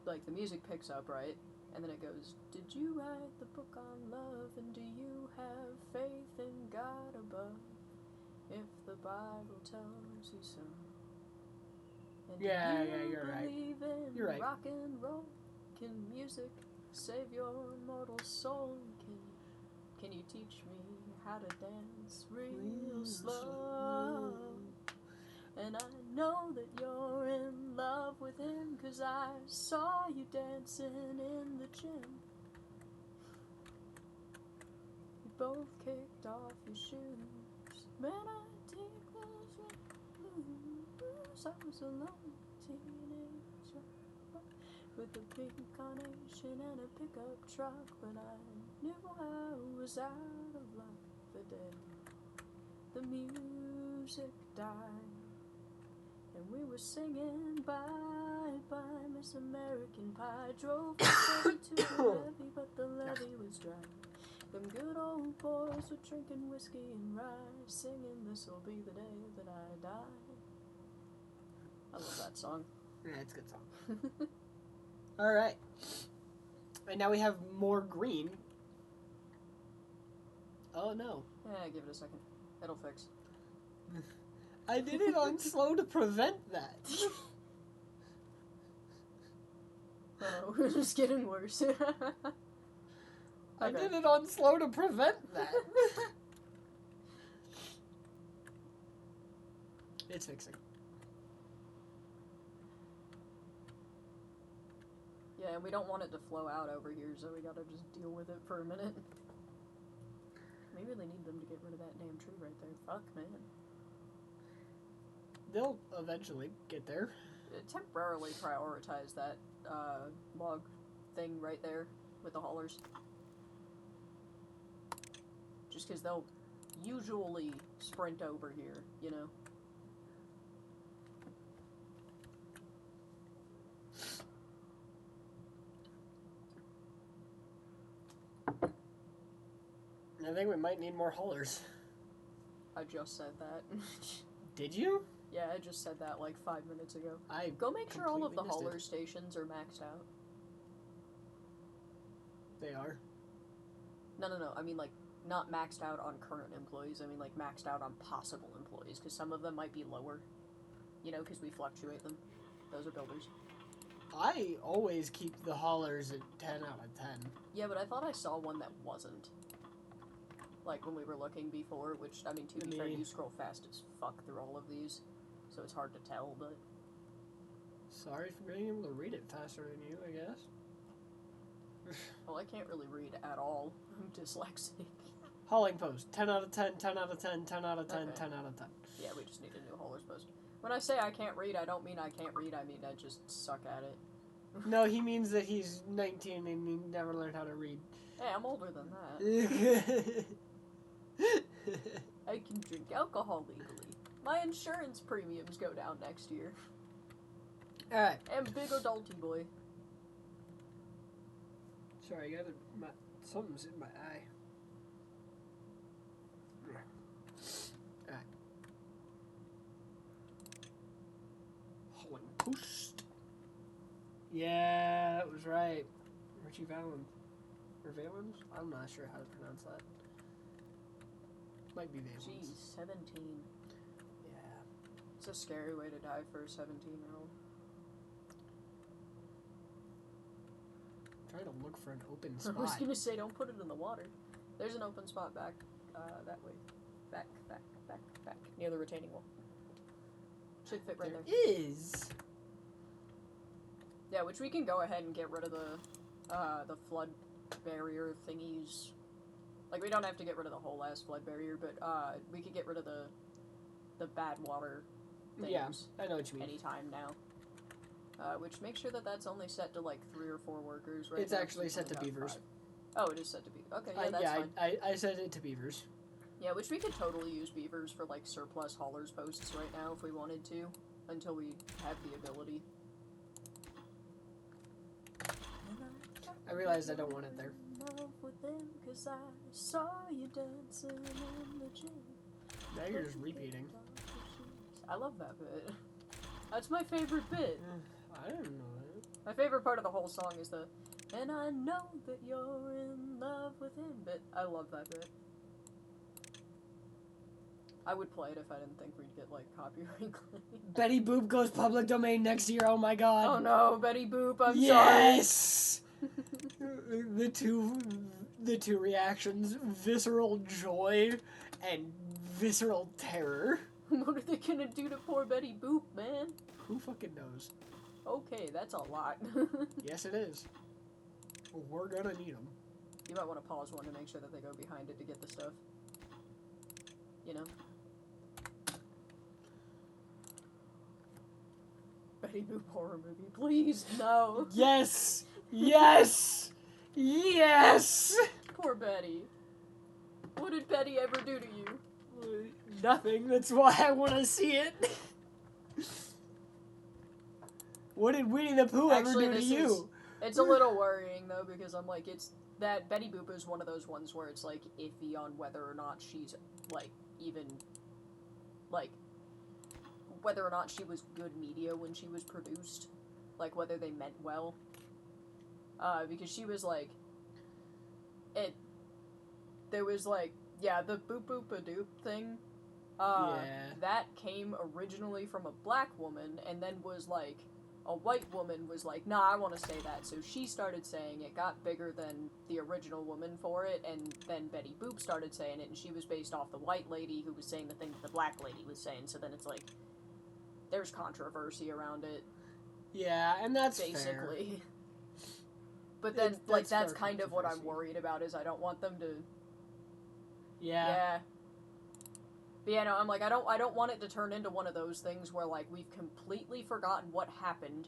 like, the music picks up, right? And then it goes, did you write the book on love, and do you have faith in God above, if the Bible tells you so? And Yeah, do you you're right. believe in You're right. rock and roll? Can music save your mortal soul? Can you teach me how to dance real slow? And I know that you're in love with him, 'cause I saw you dancing in the gym. You both kicked off your shoes. Man, I take those blues. I was a lonely teenager with a pink carnation and a pickup truck, but I knew I was out of luck the day the music died. And we were singing bye bye Miss American Pie. Drove the Chevy to the levee, but the levee was dry. Them good old boys were drinking whiskey and rye, singing this'll be the day that I die. I love that song. Yeah, it's a good song. Alright. And now we have more green. Oh no. Yeah, give it a second. It'll fix. I did it on slow to prevent that. Oh, it's just getting worse. I did it on slow to prevent that. It's fixing. Yeah, and we don't want it to flow out over here, so we gotta just deal with it for a minute. We really need them to get rid of that damn tree right there. Fuck, man. They'll eventually get there. Temporarily prioritize that log thing right there with the haulers. Just because they'll usually sprint over here, you know? I think we might need more haulers. I just said that. Did you? Yeah, I just said that like 5 minutes ago. I Go make sure all of the completely hauler missed stations are maxed out. They are. No. I mean, like, not maxed out on current employees. I mean, like, maxed out on possible employees, because some of them might be lower. You know, because we fluctuate them. Those are builders. I always keep the haulers at 10 out of 10. Yeah, but I thought I saw one that wasn't. Like, when we were looking before, which, I mean, to be fair, you scroll fast as fuck through all of these, so it's hard to tell, but... Sorry for being able to read it faster than you, I guess. Well, I can't really read at all. I'm dyslexic. Hauling post. 10 out of 10, 10 out of 10, 10 out of 10, Okay. 10 out of 10. Yeah, we just need a new hauler's post. When I say I can't read, I don't mean I can't read, I mean I just suck at it. No, he means that he's 19 and he never learned how to read. Hey, I'm older than that. I can drink alcohol legally. My insurance premiums go down next year. Alright. And big adulty boy. Sorry, I got something's in my eye. Alright. Hauling post. Yeah, that was right. Richie Valens. Or Valens? I'm not sure how to pronounce that. Might be Valens. Jeez, 17. Yeah. It's a scary way to die for a 17-year-old. Try to look for an open I spot. was gonna say, don't put it in the water. There's an open spot back, that way. Back. Near the retaining wall. Should fit right there. There is. Yeah, which we can go ahead and get rid of the flood barrier thingies. Like, we don't have to get rid of the whole last flood barrier, but, we could get rid of the bad water things. Yeah, I know what you mean. Anytime now. Which makes sure that that's only set to, like, 3 or 4 workers, right? It's now, actually set to about beavers. 5. Oh, it is set to beavers. Okay, yeah, that's fine. I set it to beavers. Yeah, which we could totally use beavers for, like, surplus haulers posts right now if we wanted to, until we have the ability. I realized I don't want it there. Cause I saw you dancing in the gym. Now you're just repeating. I love that bit. That's my favorite bit. I didn't know that. My favorite part of the whole song is the "And I know that you're in love with him" bit. I love that bit. I would play it if I didn't think we'd get, like, copyright claim. Betty Boop goes public domain next year. Oh my god. Oh no, Betty Boop, I'm yes! the two reactions: visceral joy and visceral terror. sorry. What are they gonna do to poor Betty Boop, man? Who fucking knows? Okay, that's a lot. Yes, it is. We're gonna need them. You might want to pause one to make sure that they go behind it to get the stuff. You know? Betty Boop horror movie, please, no. Yes! Yes! Yes! Poor Betty. What did Betty ever do to you? Nothing. That's why I want to see it. What did Winnie the Pooh ever do to you? It's a little worrying, though, because I'm like, it's that Betty Boop is one of those ones where it's, like, iffy on whether or not she's, like, even, like, whether or not she was good media when she was produced. Like, whether they meant well. Because she was, like, there was, like, yeah, the boop-boop-a-doop thing, that came originally from a black woman, and then was, like, a white woman was like, nah, I want to say that, so she started saying it, got bigger than the original woman for it, and then Betty Boop started saying it, and she was based off the white lady who was saying the thing that the black lady was saying, so then it's like, there's controversy around it. Yeah, and that's basically. fair. But then, like, that's fair kind of what I'm controversy. worried about, is I don't want them to... Yeah. Yeah. But yeah, no, I'm like, I don't want it to turn into one of those things where, like, we've completely forgotten what happened,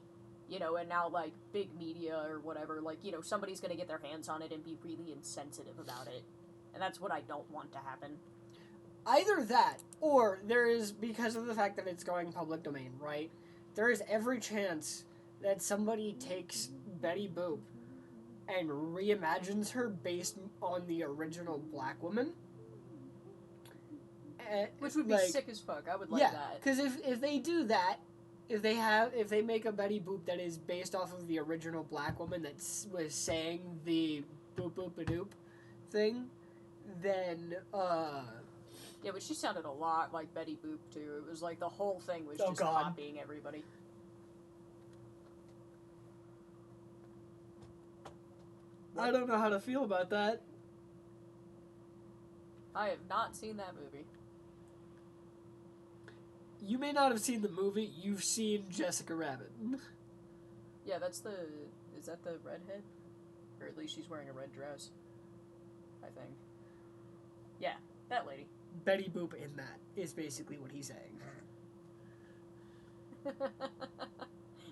you know, and now, like, big media or whatever, like, you know, somebody's gonna get their hands on it and be really insensitive about it. And that's what I don't want to happen. Either that, or there is, because of the fact that it's going public domain, right? There is every chance that somebody takes Betty Boop and reimagines her based on the original Black Woman. Which would be like, sick as fuck. I would like that. Because if they do that, if they make a Betty Boop that is based off of the original Black Woman that was saying the boop boop a doop thing, then Yeah, but she sounded a lot like Betty Boop too. It was like the whole thing was just copying everybody. I don't know how to feel about that. I have not seen that movie. You may not have seen the movie. You've seen Jessica Rabbit. Yeah, that's the... Is that the redhead? Or at least she's wearing a red dress. I think. Yeah, that lady. Betty Boop in that is basically what he's saying.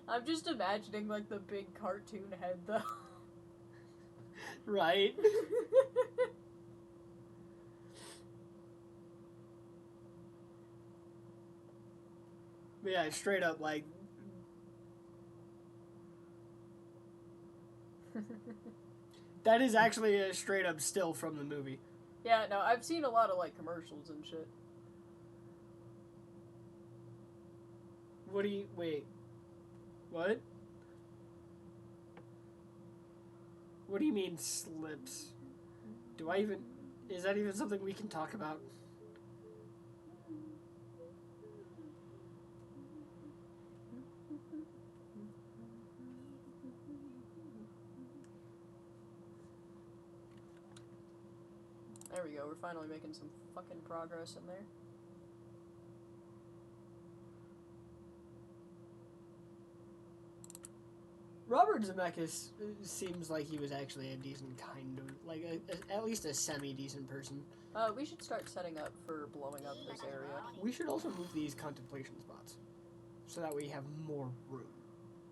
I'm just imagining, like, the big cartoon head, though. Right? But yeah, straight up, like... that is actually a straight up still from the movie. Yeah, no, I've seen a lot of, like, commercials and shit. What do you... Wait. What? What do you mean, slips? Do I even... Is that even something we can talk about? There we go, we're finally making some fucking progress in there. Robert Zemeckis seems like he was actually a decent kind of, like, at least a semi-decent person. We should start setting up for blowing up this area. We should also move these contemplation spots, so that we have more room.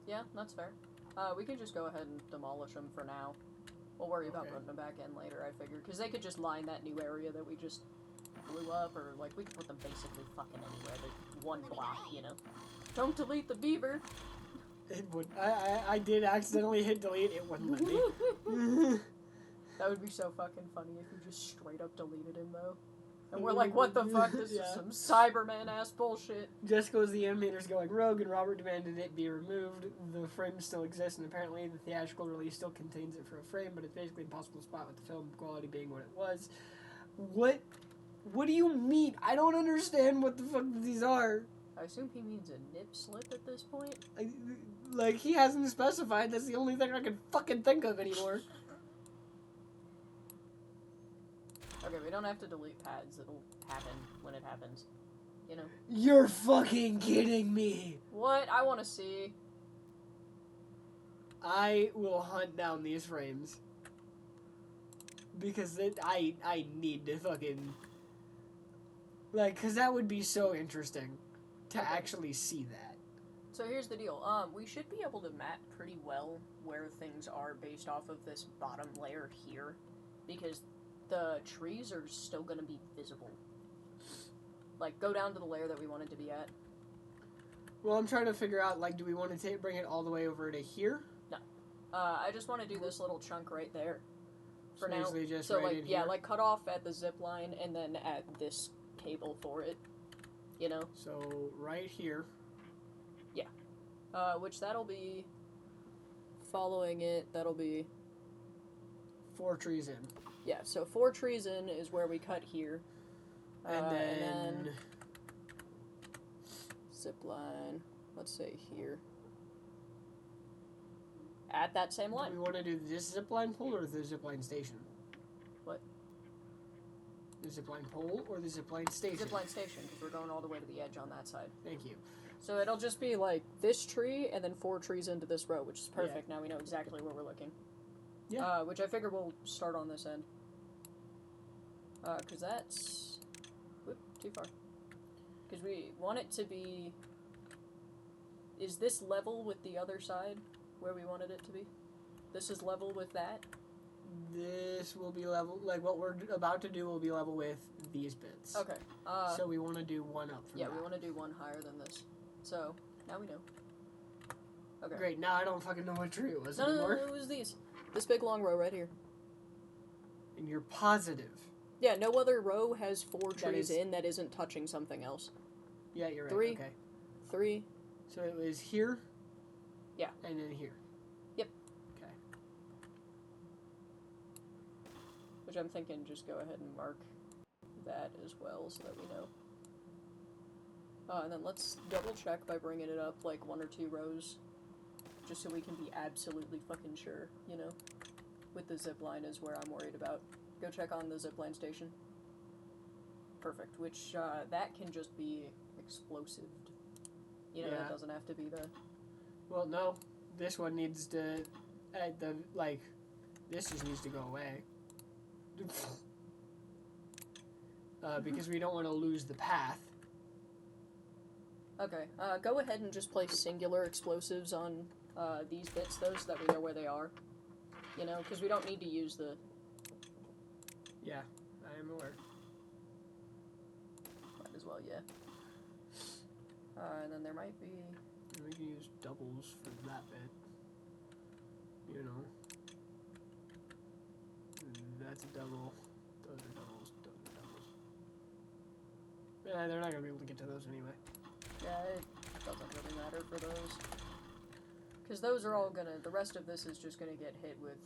Yeah, that's fair. We can just go ahead and demolish them for now. We'll worry about putting them back in later, I figure. Because they could just line that new area that we just blew up, or, like, we could put them basically fucking anywhere. They're one block, you know? Don't delete the beaver! It would. I did accidentally hit delete. It wouldn't let me. That would be so fucking funny if you just straight up deleted him, though. And we're like, what the fuck? This is some Cyberman-ass bullshit. Jessica was the animator's going rogue, and Robert demanded it be removed. The frame still exists, and apparently the theatrical release still contains it for a frame, but it's basically impossible to spot with the film quality being what it was. What do you mean? I don't understand what the fuck these are. I assume he means a nip slip at this point? Like, he hasn't specified. That's the only thing I can fucking think of anymore. Okay, we don't have to delete pads. It'll happen when it happens. You know? You're fucking kidding me. What? I want to see. I will hunt down these frames. Because I need to fucking... Like, because that would be so interesting to actually see that. So here's the deal. We should be able to map pretty well where things are based off of this bottom layer here. Because the trees are still going to be visible. Like, go down to the layer that we wanted to be at. Well, I'm trying to figure out, like, do we want to bring it all the way over to here? No. I just want to do this little chunk right there. For now. Just so, right like, in yeah, here? like, cut off at the zip line and then at this cable for it. You know? So, right here. Yeah. Which that'll be... Following it, that'll be... 4 trees in. Yeah, so 4 trees in is where we cut here. And then... Zip line. Let's say here. At that same line. Do we want to do this zipline pole or the zipline station? What? The zipline pole or the zipline station? Zipline station, because we're going all the way to the edge on that side. Thank you. So it'll just be like this tree and then 4 trees into this row, which is perfect. Yeah. Now we know exactly where we're looking. Yeah. Which I figure we'll start on this end. Because that's... Whoop, too far. Because we want it to be... Is this level with the other side where we wanted it to be? This is level with that? This will be level... Like, what we're about to do will be level with these bits. Okay. So we want to do one up from Yeah, that. we want to do one higher than this. So, now we know. Okay. Great, now I don't fucking know what tree it was No, anymore. it was these. This big long row right here. And you're positive. Yeah, no other row has 4 trees is- in that isn't touching something else. Yeah, you're right. 3. Okay. 3. So it was here. Yeah. And then here. Yep. Okay. Which I'm thinking just go ahead and mark that as well so that we know. And then let's double check by bringing it up like 1 or 2 rows. Just so we can be absolutely fucking sure, you know? With the zip line is where I'm worried about. Go check on the zipline station. Perfect. Which, that can just be explosive. You know, Yeah. it doesn't have to be the... Well, no. This one needs to... this just needs to go away. Because we don't want to lose the path. Okay, go ahead and just place singular explosives on these bits, though, so that we know where they are. You know, because we don't need to use the... Yeah, I am aware. Might as well, yeah. And then there might be... We can use doubles for that bit. You know. That's a double. Those are doubles. Those are doubles. Yeah, they're not going to be able to get to those anyway. Yeah, it doesn't really matter for those. Because those are all gonna... The rest of this is just gonna get hit with,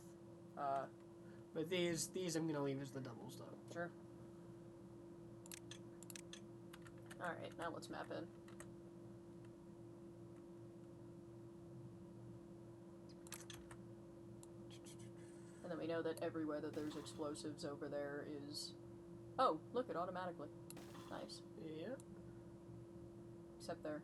But these I'm going to leave as the doubles, though. Sure. Alright, now let's map in. And then we know that everywhere that there's explosives over there is... Oh, look, it automatically. Nice. Yep. Except there.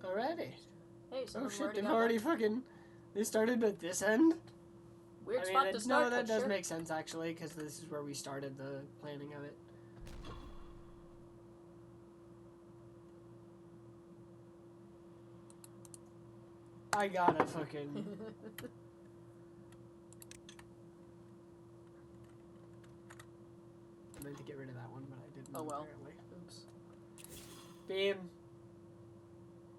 Alrighty. Hey, some Oh of them shit, they've got already that fucking... They started at this end? weird I mean, spot to start, no, that but does sure. make sense, actually, because this is where we started the planning of it. I gotta fucking... I meant to get rid of that one, but I didn't. Oh well. Apparently. Oops. Bean.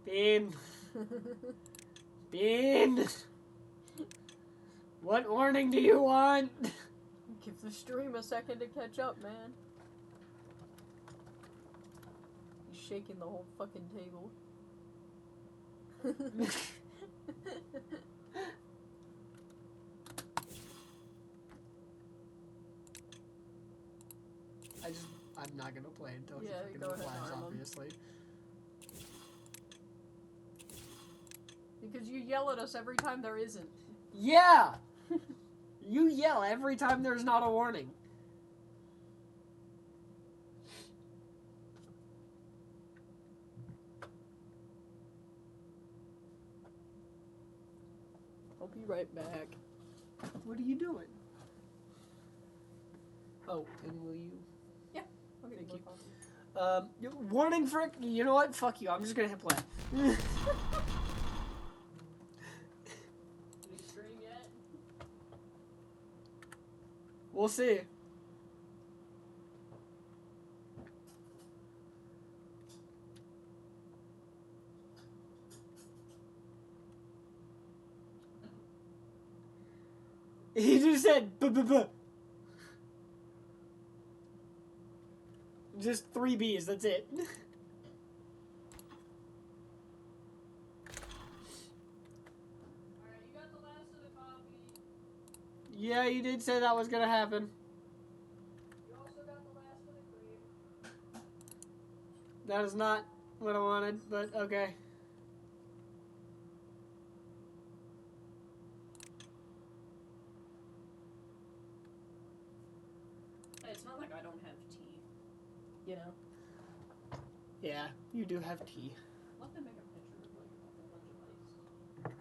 Bean. Bean. What warning do you want? Give the stream a second to catch up, man. He's shaking the whole fucking table. I'm not gonna play until Yeah, he go fucking ahead, replies, arm him. obviously. Because you yell at us every time there isn't. Yeah! You yell every time there's not a warning. I'll be right back. What are you doing? Oh, and will you... Okay, Thank more you. coffee. Warning for... You know what? Fuck you. I'm just gonna hit play. Did he stream yet? We'll see. He just said buh. Just 3 B's, that's it. Alright, you got the last of the coffee. Yeah, you did say that was gonna happen. You also got the last of the cream. That is not what I wanted, but okay. It's not like I don't have tea. You know? Yeah, you do have tea. I'll have to make a picture of, like, a whole bunch of ice.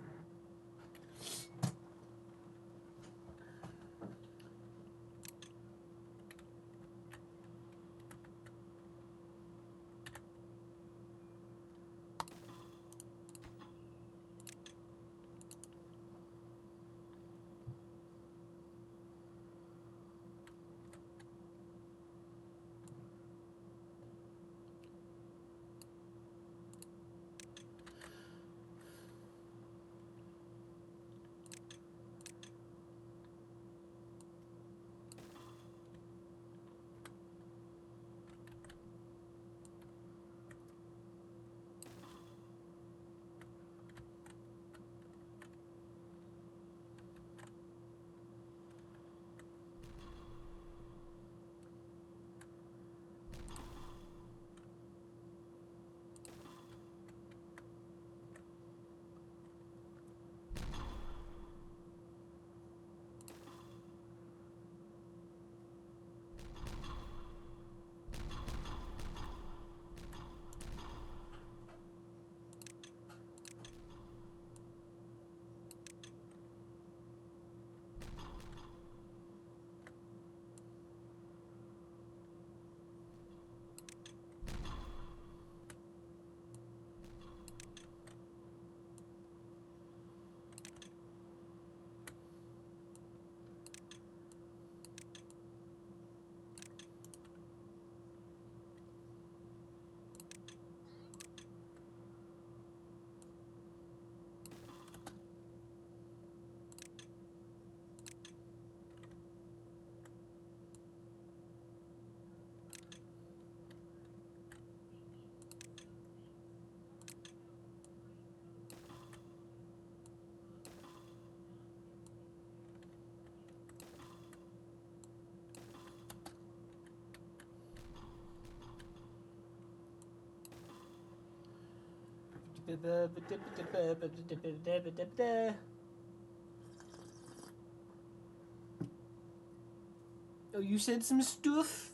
Oh, you sent some stuff?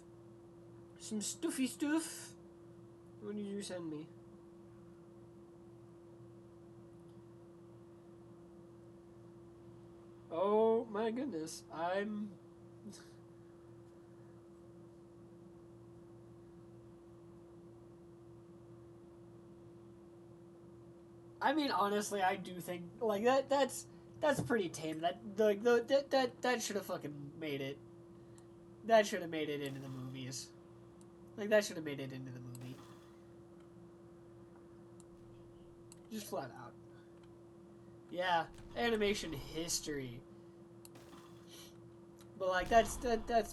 Some stuffy stuff? What did you send me? Oh my goodness, I mean, honestly, I do think like that's pretty tame. That like that should have fucking made it. That should have made it into the movies. Like that should have made it into the movie. Just flat out. Yeah, animation history. But like that's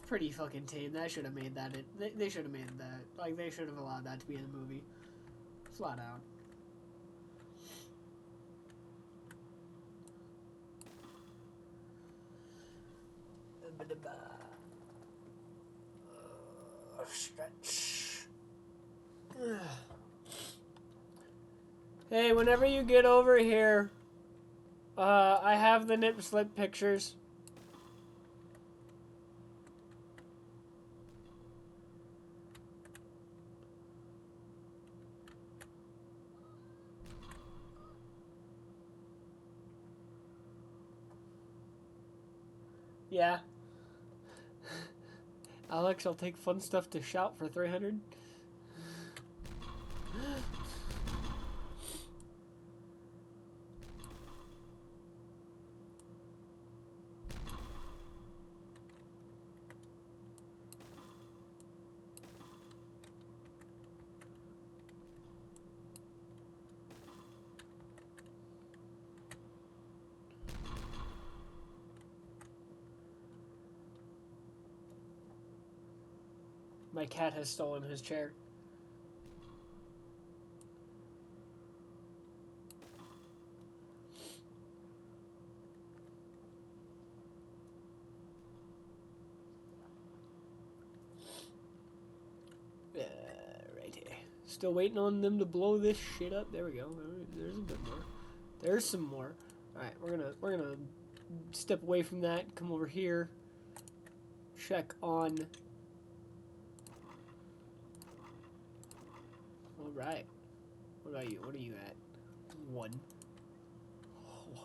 pretty fucking tame. That should have made that. They should have made that. Like they should have allowed that to be in the movie. Flat out. Stretch. Hey, whenever you get over here, I have the nip slip pictures. Yeah. Alex, I'll take fun stuff to shout for 300. My cat has stolen his chair. Right here. Still waiting on them to blow this shit up. There we go. There's a bit more. There's some more. All right, we're gonna step away from that. Come over here. Check on Alright. What about you? What are you at? 1. Oh,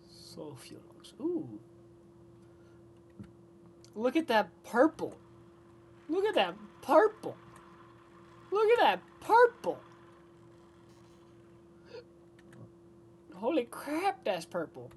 so few dogs. Ooh. Look at that purple. Look at that purple. Look at that purple. Holy crap, that's purple.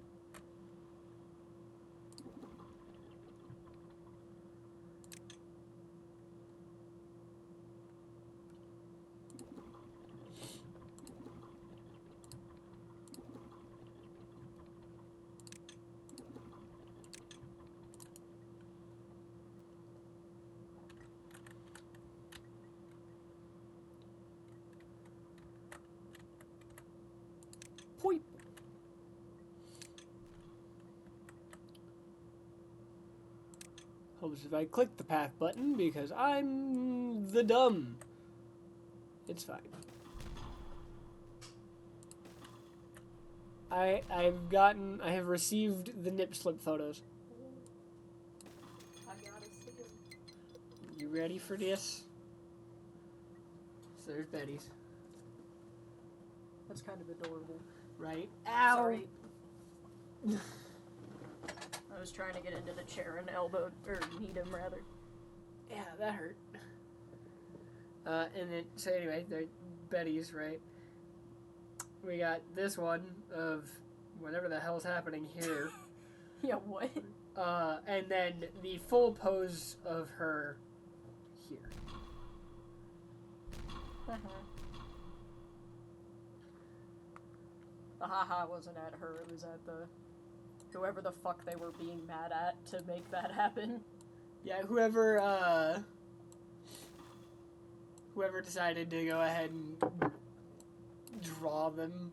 Point. Helps if I click the path button because I'm the dumb. It's fine. I have received the nip slip photos. I gotta see him. You ready for this? So there's Betty's. That's kind of adorable. Right? Ow! Sorry. I was trying to get into the chair and elbowed, or kneed him rather. Yeah, that hurt. And then, so anyway, they're Betty's, right? We got this one of whatever the hell's happening here. Yeah, what? And then the full pose of her here. The haha wasn't at her, it was at the whoever the fuck they were being mad at to make that happen. Yeah, whoever decided to go ahead and draw them,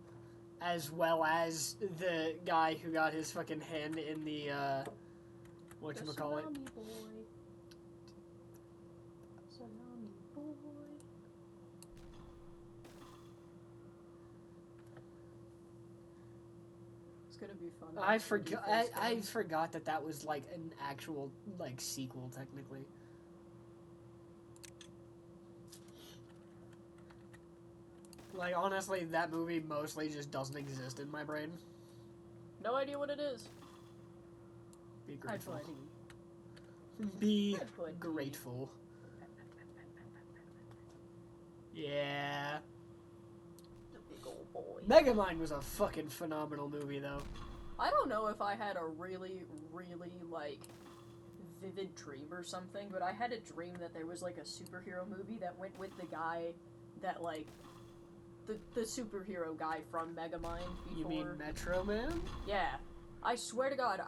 as well as the guy who got his fucking hand in the, whatchamacallit. Tsunami boy. Tsunami boy. It's gonna be fun. I forgot that was like an actual like sequel technically. Like honestly, that movie mostly just doesn't exist in my brain. No idea what it is. Be grateful. I'd Be put grateful. Yeah. the big old boy. Megamind was a fucking phenomenal movie though. I don't know if I had a really, really, like, vivid dream or something, but I had a dream that there was, like, a superhero movie that went with the guy that, like, the superhero guy from Megamind before. You mean Metro Man? Yeah. I swear to God,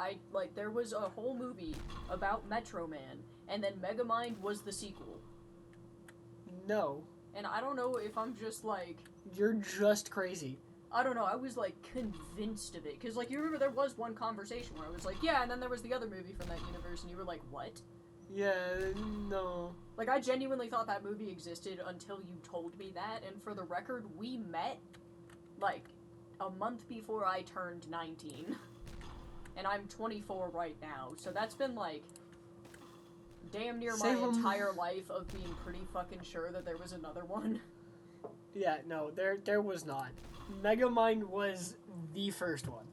there was a whole movie about Metro Man, and then Megamind was the sequel. No. And I don't know if I'm just, like... You're just crazy. I don't know, I was, like, convinced of it. Because, like, you remember there was one conversation where I was like, yeah, and then there was the other movie from that universe, and you were like, what? Yeah, no. Like, I genuinely thought that movie existed until you told me that, and for the record, we met, like, a month before I turned 19. And I'm 24 right now, so that's been, like, damn near my entire life of being pretty fucking sure that there was another one. Yeah, no, there was not. Megamind was the first one.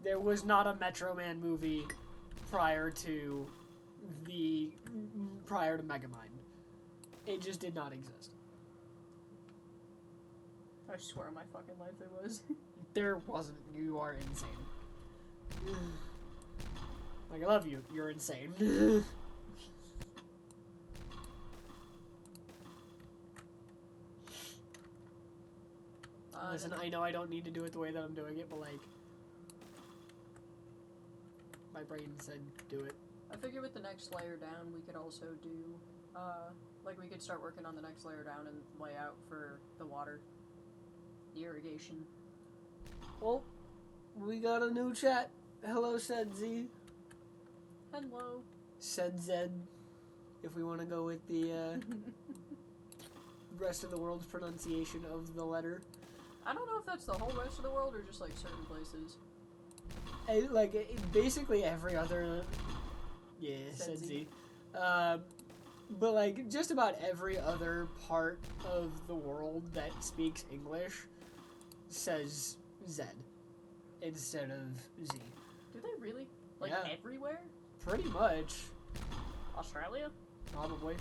There was not a Metro Man movie prior to Megamind. It just did not exist. I swear on my fucking life there was. There wasn't. You are insane. Like, I love you. You're insane. Listen, I know I don't need to do it the way that I'm doing it, but, like, my brain said do it. I figure with the next layer down, we could also do, like, we could start working on the next layer down and lay out for the water. The irrigation. Well, we got a new chat. Hello, said Z. Hello. Said Zed. If we want to go with the, rest of the world's pronunciation of the letter. I don't know if that's the whole rest of the world or just, like, certain places. Basically every other... Yeah, said Z. But, like, just about every other part of the world that speaks English says Z instead of Z. Do they really? Like, Yeah. everywhere? Pretty much. Australia? Probably.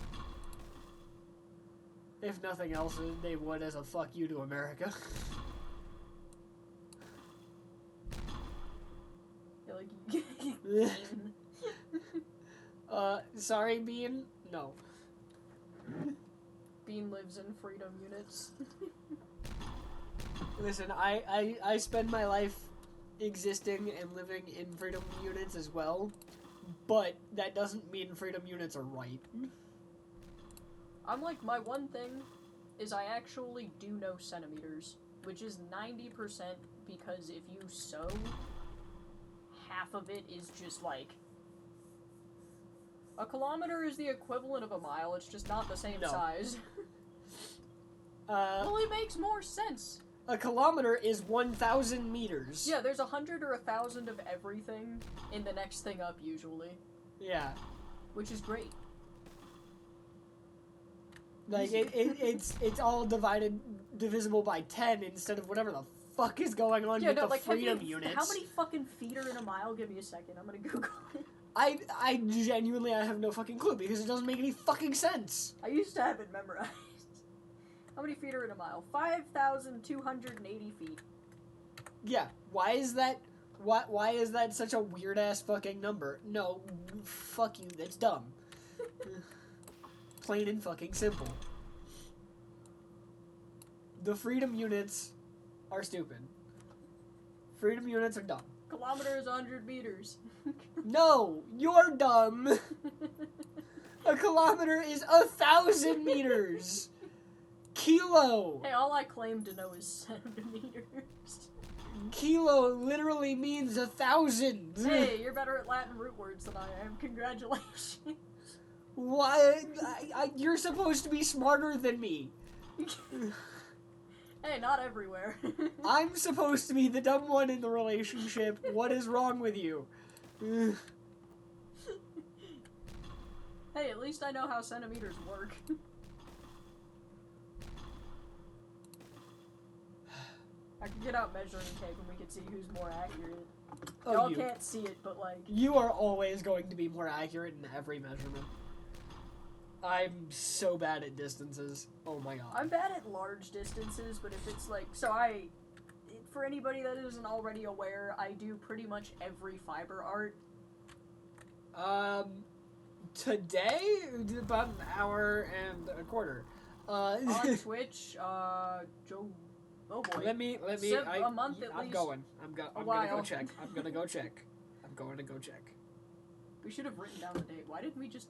If nothing else, they would as a fuck you to America. You're like, Sorry, Bean? No. Bean lives in freedom units. Listen, I spend my life existing and living in freedom units as well, but that doesn't mean freedom units are right. I'm like, my one thing is I actually do know centimeters, which is 90% because if you sew, half of it is just like... A kilometer is the equivalent of a mile, it's just not the same size. Well, it makes more sense. A kilometer is 1,000 meters. Yeah, there's 100 or 1,000 of everything in the next thing up, usually. Yeah. Which is great. Like, it's all divisible by 10 instead of whatever the fuck is going on with the freedom units. How many fucking feet are in a mile? Give me a second, I'm gonna Google it. I genuinely, I have no fucking clue because it doesn't make any fucking sense. I used to have it memorized. How many feet are in a mile? 5,280 feet. Yeah, why is that such a weird ass fucking number? No, fuck you, that's dumb. Plain and fucking simple. The freedom units are stupid. Freedom units are dumb. Kilometer is 100 meters. No, you're dumb. A kilometer is 1,000 meters. Kilo. Hey, all I claim to know is centimeters. Kilo literally means 1,000. Hey, you're better at Latin root words than I am. Congratulations. Why? You're supposed to be smarter than me. Hey, not everywhere. I'm supposed to be the dumb one in the relationship. What is wrong with you? Hey, at least I know how centimeters work. I could get out measuring tape and we could see who's more accurate. Oh, Y'all can't see it, but like... You are always going to be more accurate in every measurement. I'm so bad at distances. Oh my god. I'm bad at large distances, but if it's like... for anybody that isn't already aware, I do pretty much every fiber art. Today, about an hour and a quarter. On Twitch, Joe... Oh boy. Let me. A month at I'm least. going. I'm gonna go check. I'm gonna go check. I'm going to go check. We should have written down the date. Why didn't we just...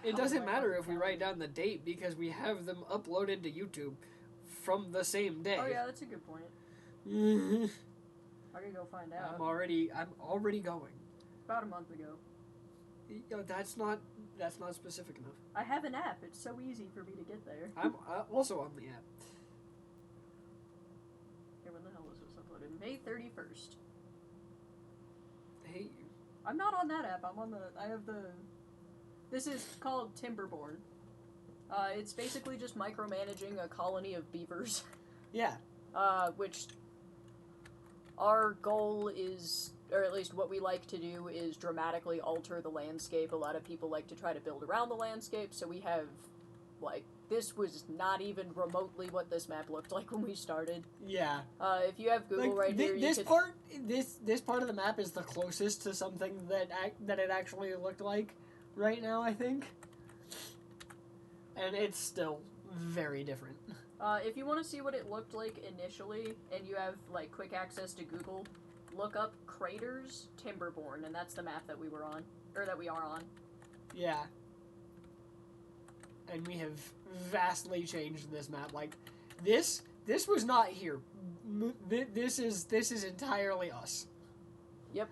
It doesn't matter if we write down the date because we have them uploaded to YouTube from the same day. Oh yeah, that's a good point. I can go find out. I'm already going. About a month ago. That's not specific enough. I have an app. It's so easy for me to get there. I'm also on the app. Here, when the hell was this uploaded? May 31st. Hey. I'm not on that app. This is called Timberborn. It's basically just micromanaging a colony of beavers. Yeah. Which our goal is, or at least what we like to do, is dramatically alter the landscape. A lot of people like to try to build around the landscape, so we have, like, this was not even remotely what this map looked like when we started. Yeah. If you have Google right here, this part of the map is the closest to something that it actually looked like right now, I think. And it's still very different. If you want to see what it looked like initially, and you have, like, quick access to Google, look up Craters Timberborn, and that's the map that we were on, or that we are on. Yeah. And we have vastly changed this map. Like, this was not here. This is entirely us. Yep.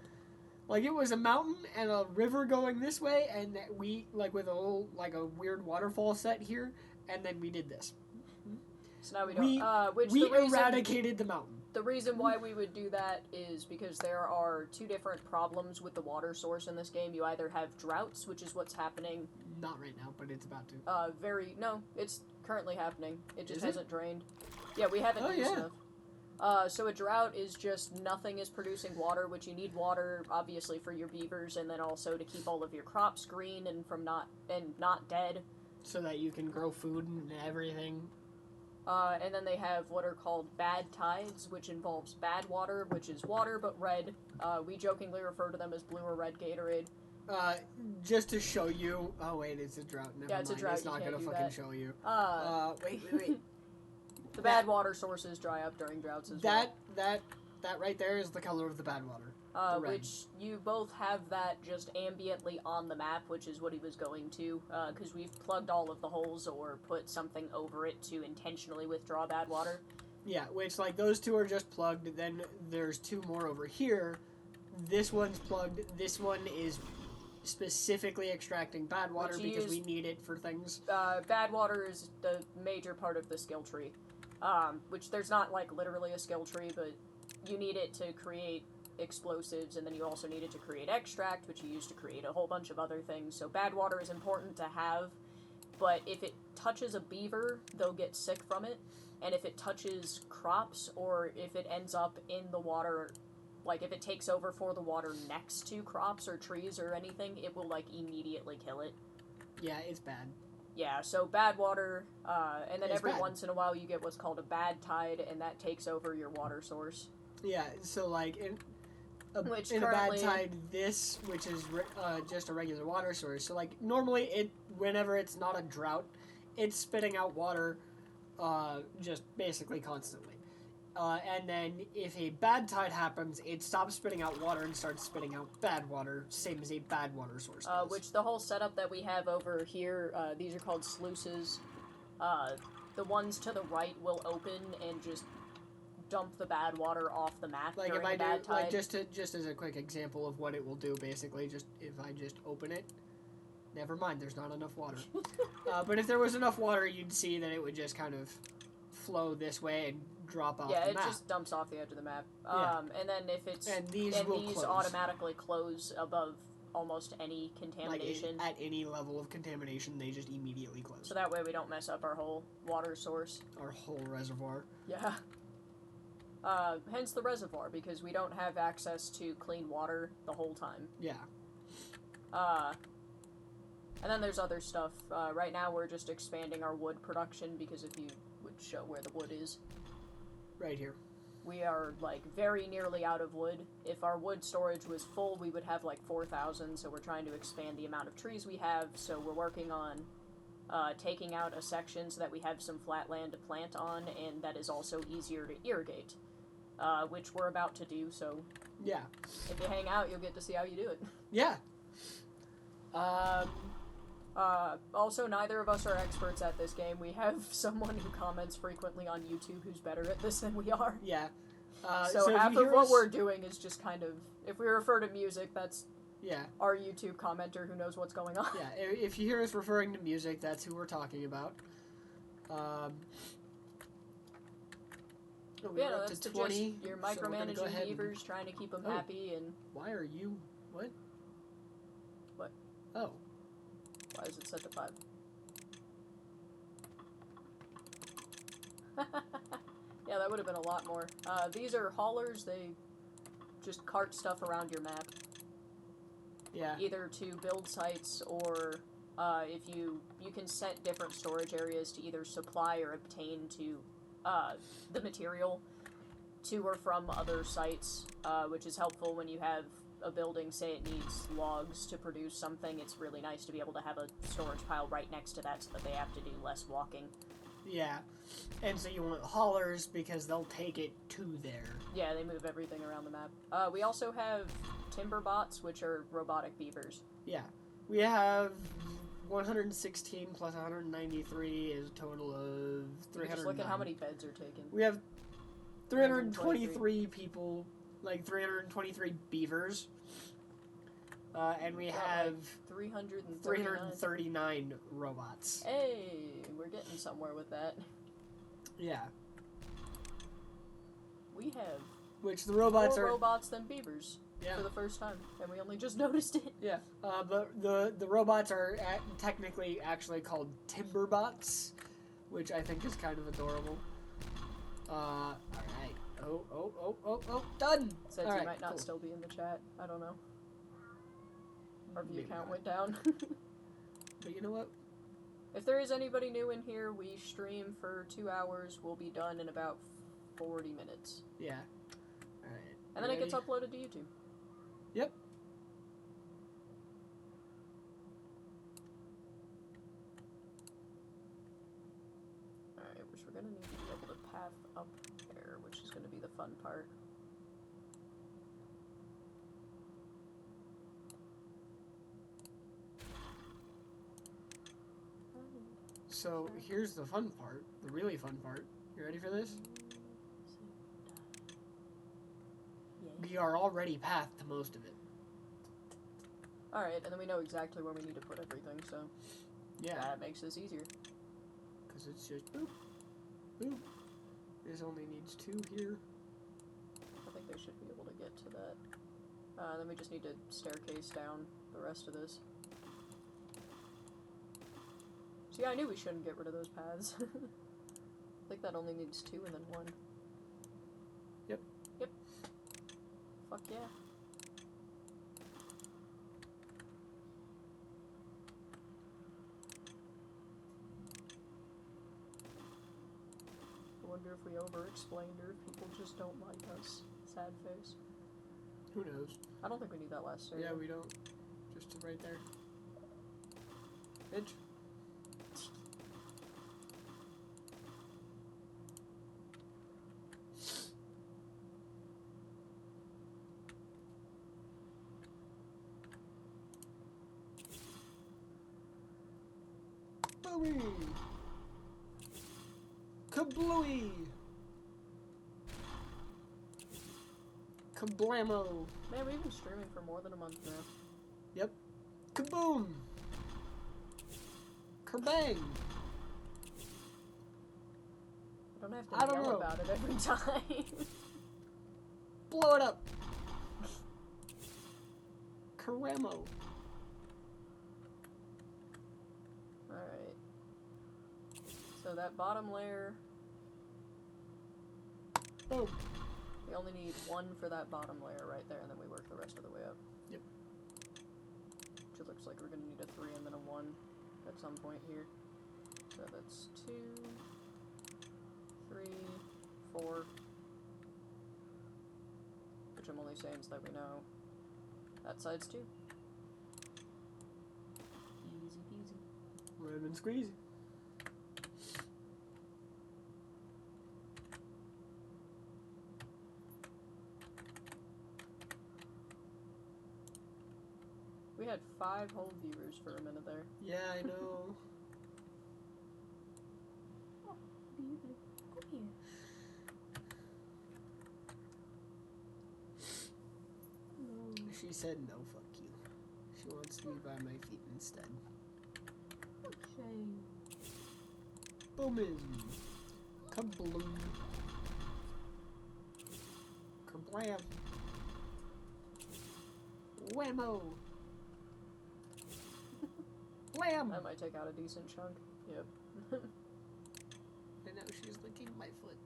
Like, it was a mountain and a river going this way, and we, like, with a little, like, a weird waterfall set here, and then we did this. So now we don't. We eradicated the mountain. The reason why we would do that is because there are two different problems with the water source in this game. You either have droughts, which is what's happening. Not right now, but it's about to. No, it's currently happening. It just Is it? hasn't drained. Yeah, we haven't Oh, used yeah. enough. So a drought is just nothing is producing water, which you need water, obviously, for your beavers, and then also to keep all of your crops green and not dead. So that you can grow food and everything. And then they have what are called bad tides, which involves bad water, which is water but red. We jokingly refer to them as blue or red Gatorade. Just to show you. Oh wait, it's a drought. Never mind. It's a drought. It's not gonna fucking show you. Wait. The bad water sources dry up during droughts as well. That right there is the color of the bad water. Which you both have that just ambiently on the map, which is what he was going to, because we've plugged all of the holes or put something over it to intentionally withdraw bad water. Yeah, which, like, those two are just plugged, then there's two more over here. This one's plugged, this one is specifically extracting bad water because we need it for things. Bad water is the major part of the skill tree, which there's not, like, literally a skill tree, but you need it to create explosives, and then you also need it to create extract, which you use to create a whole bunch of other things. So bad water is important to have, but if it touches a beaver, they'll get sick from it, and if it touches crops, or if it ends up in the water, like if it takes over for the water next to crops or trees or anything, it will, like, immediately kill it. Yeah, it's bad. Yeah, so bad water, and then It's every bad. once in a while you get what's called a bad tide, and that takes over your water source. Yeah, so, like, in a bad tide, this, which is just a regular water source. So, like, normally, whenever it's not a drought, it's spitting out water just basically constantly. And then if a bad tide happens, it stops spitting out water and starts spitting out bad water, same as a bad water source does. Which the whole setup that we have over here, these are called sluices. The ones to the right will open and just dump the bad water off the map like during if I a bad do, tide. like just as a quick example of what it will do, basically, just if I just open it, never mind, there's not enough water. But if there was enough water, you'd see that it would just kind of flow this way and drop off the map. Yeah, it just dumps off the edge of the map. Yeah. And then if it's and these close. automatically close above almost any contamination. Like at any level of contamination, they just immediately close. So that way we don't mess up our whole water source. Our whole reservoir. Yeah. Hence the reservoir, because we don't have access to clean water the whole time. Yeah. And then there's other stuff. Right now we're just expanding our wood production, because if you would show where the wood is. Right here. We are, like, very nearly out of wood. If our wood storage was full, we would have, like, 4,000, so we're trying to expand the amount of trees we have, so we're working on taking out a section so that we have some flat land to plant on, and that is also easier to irrigate, which we're about to do, so... Yeah. If you hang out, you'll get to see how you do it. Yeah. Also, neither of us are experts at this game. We have someone who comments frequently on YouTube who's better at this than we are. Yeah. So half of what we're doing is just kind of... If we refer to music, that's our YouTube commenter who knows what's going on. Yeah, if you hear us referring to music, that's who we're talking about. Yeah, no, that's to 20, you're micromanaging beavers, trying to keep them happy, and... Why are you... What? What? Oh. Why is it set to 5? Yeah, that would have been a lot more. These are haulers. They just cart stuff around your map. Yeah. Either to build sites, or if you can set different storage areas to either supply or obtain to the material to or from other sites, which is helpful when you have a building, say it needs logs to produce something. It's really nice to be able to have a storage pile right next to that so that they have to do less walking. Yeah, and so you want haulers because they'll take it to there. Yeah, they move everything around the map. We also have Timberbots, which are robotic beavers. Yeah, we have 116 plus 193 is a total of 300. Just look at how many beds are taken. We have 323 people, like 323 beavers, and we have 339 robots. Hey, we're getting somewhere with that. Yeah. we have which the robots more are robots than beavers yeah. for the first time, and we only just noticed it. Yeah, but the robots are technically actually called Timberbots, which I think is kind of adorable. All right. Oh, done. Says all he right, might not cool. still be in the chat. I don't know. Our view Maybe count not. went down. But you know what? If there is anybody new in here, we stream for 2 hours. We'll be done in about 40 minutes. Yeah. All right. And then it gets uploaded to YouTube. Yep. Alright, which we're gonna need to be able to path up there, which is gonna be the fun part. So here's the fun part, the really fun part. You ready for this? Yeah. We are already pathed to most of it. Alright, and then we know exactly where we need to put everything, so Yeah. that makes this easier. Because it's just boop, boop. This only needs 2 here. I think they should be able to get to that. Then we just need to staircase down the rest of this. See, I knew we shouldn't get rid of those paths. I think that only needs 2 and then 1. Yep. Yep. Fuck yeah. I wonder if we over-explained or if people just don't like us. Sad face. Who knows? I don't think we need that last stair. Yeah, we don't. Just right there. Bitch. Booey! Kablooey! Kablamo! Man, we've been streaming for more than a month now. Yep. Kaboom! Kerbang! I don't have to I don't yell know. about it every time. Blow it up! Karamo! Alright. So that bottom layer, Boom! we only need 1 for that bottom layer right there, and then we work the rest of the way up. Yep. Which it looks like we're gonna need a 3 and then a 1 at some point here. So that's 2, 3, 4. Which I'm only saying so that we know that side's 2. Easy peasy. Lemon squeezy. We had 5 whole viewers for a minute there. Yeah, I know. Oh, beautiful. Come here. No. She said no, fuck you. She wants to be by my feet instead. Okay. Boomin'. Kabloom. Kablam. Whammo. Blam. That might take out a decent chunk. Yep. And now she's licking my foot.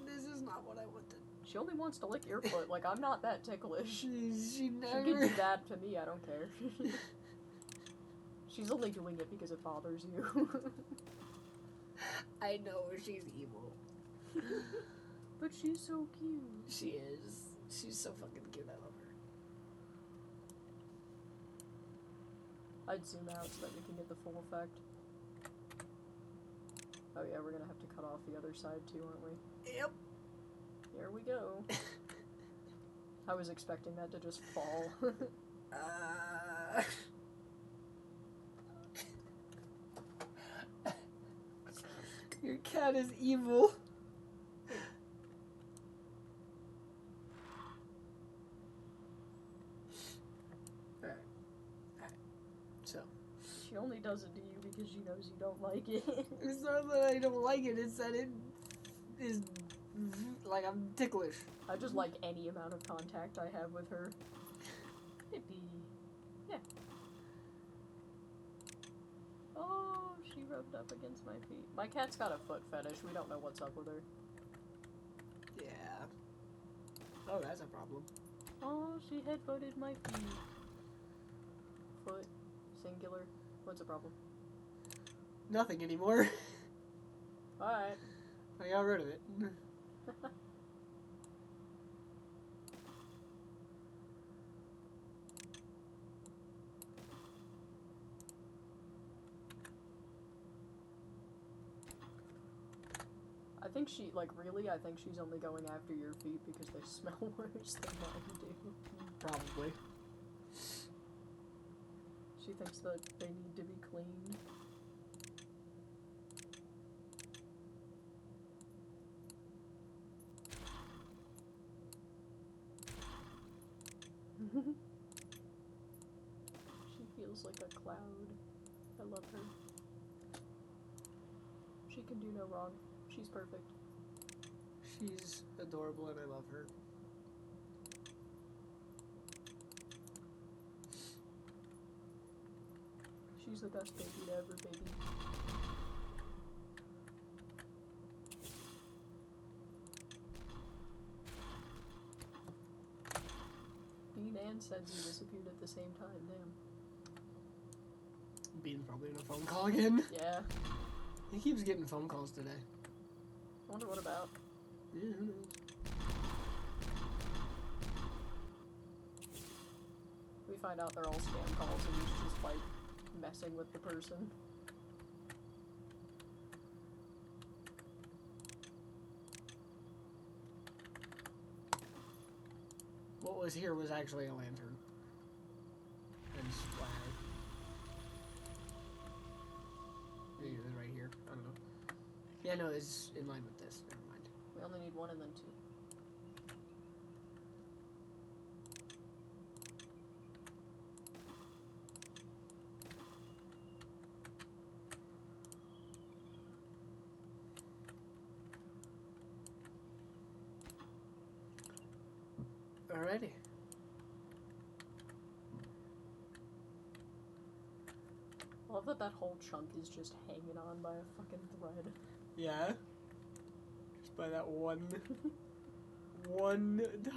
This is not what I wanted. She only wants to lick your foot. Like, I'm not that ticklish. She never. She can do that to me, I don't care. She's only doing it because it bothers you. I know she's evil. But she's so cute. She is. She's so fucking cute. I love her. I'd zoom out so that we can get the full effect. Oh yeah, we're gonna have to cut off the other side too, aren't we? Yep. Here we go. I was expecting that to just fall. Your cat is evil. Alright. So. She only does it to you because she knows you don't like it. It's not that I don't like it, it's that it is like, I'm ticklish. I just like any amount of contact I have with her. Maybe. Yeah. Oh, she rubbed up against my feet. My cat's got a foot fetish. We don't know what's up with her. Yeah. Oh, that's a problem. Oh, she head-butted my feet. Foot. Singular. What's the problem? Nothing anymore. Alright. I got rid of it. I think she, like, really, I think she's only going after your feet because they smell worse than mine do. Probably. She thinks that they need to be cleaned. She feels like a cloud. I love her. She can do no wrong. She's perfect. She's adorable and I love her. She's the best baby to ever baby. Bean and Senzu disappeared at the same time, damn. Bean's probably in a phone call again. Yeah. He keeps getting phone calls today. I wonder what about. Yeah, who knows? We find out they're all scam calls and he's just like messing with the person. What was here was actually a lantern. And flag. Maybe it was right here. I don't know. Yeah, no, it's in line with this. Never mind. We only need one and then two. Alrighty. I love that that whole chunk is just hanging on by a fucking thread. Yeah. Just by that one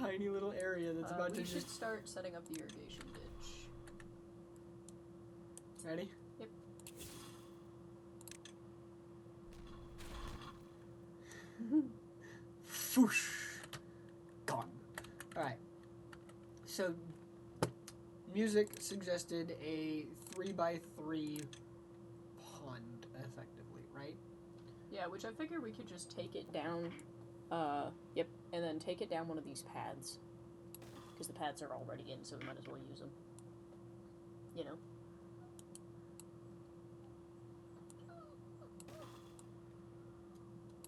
tiny little area that's about to we should just... start setting up the irrigation ditch. Ready? Yep. Foosh. Gone. Alright. So, music suggested a 3x3 pond, effectively, right? Yeah, which I figure we could just take it down, yep, and then take it down one of these paths. Because the paths are already in, so we might as well use them. You know?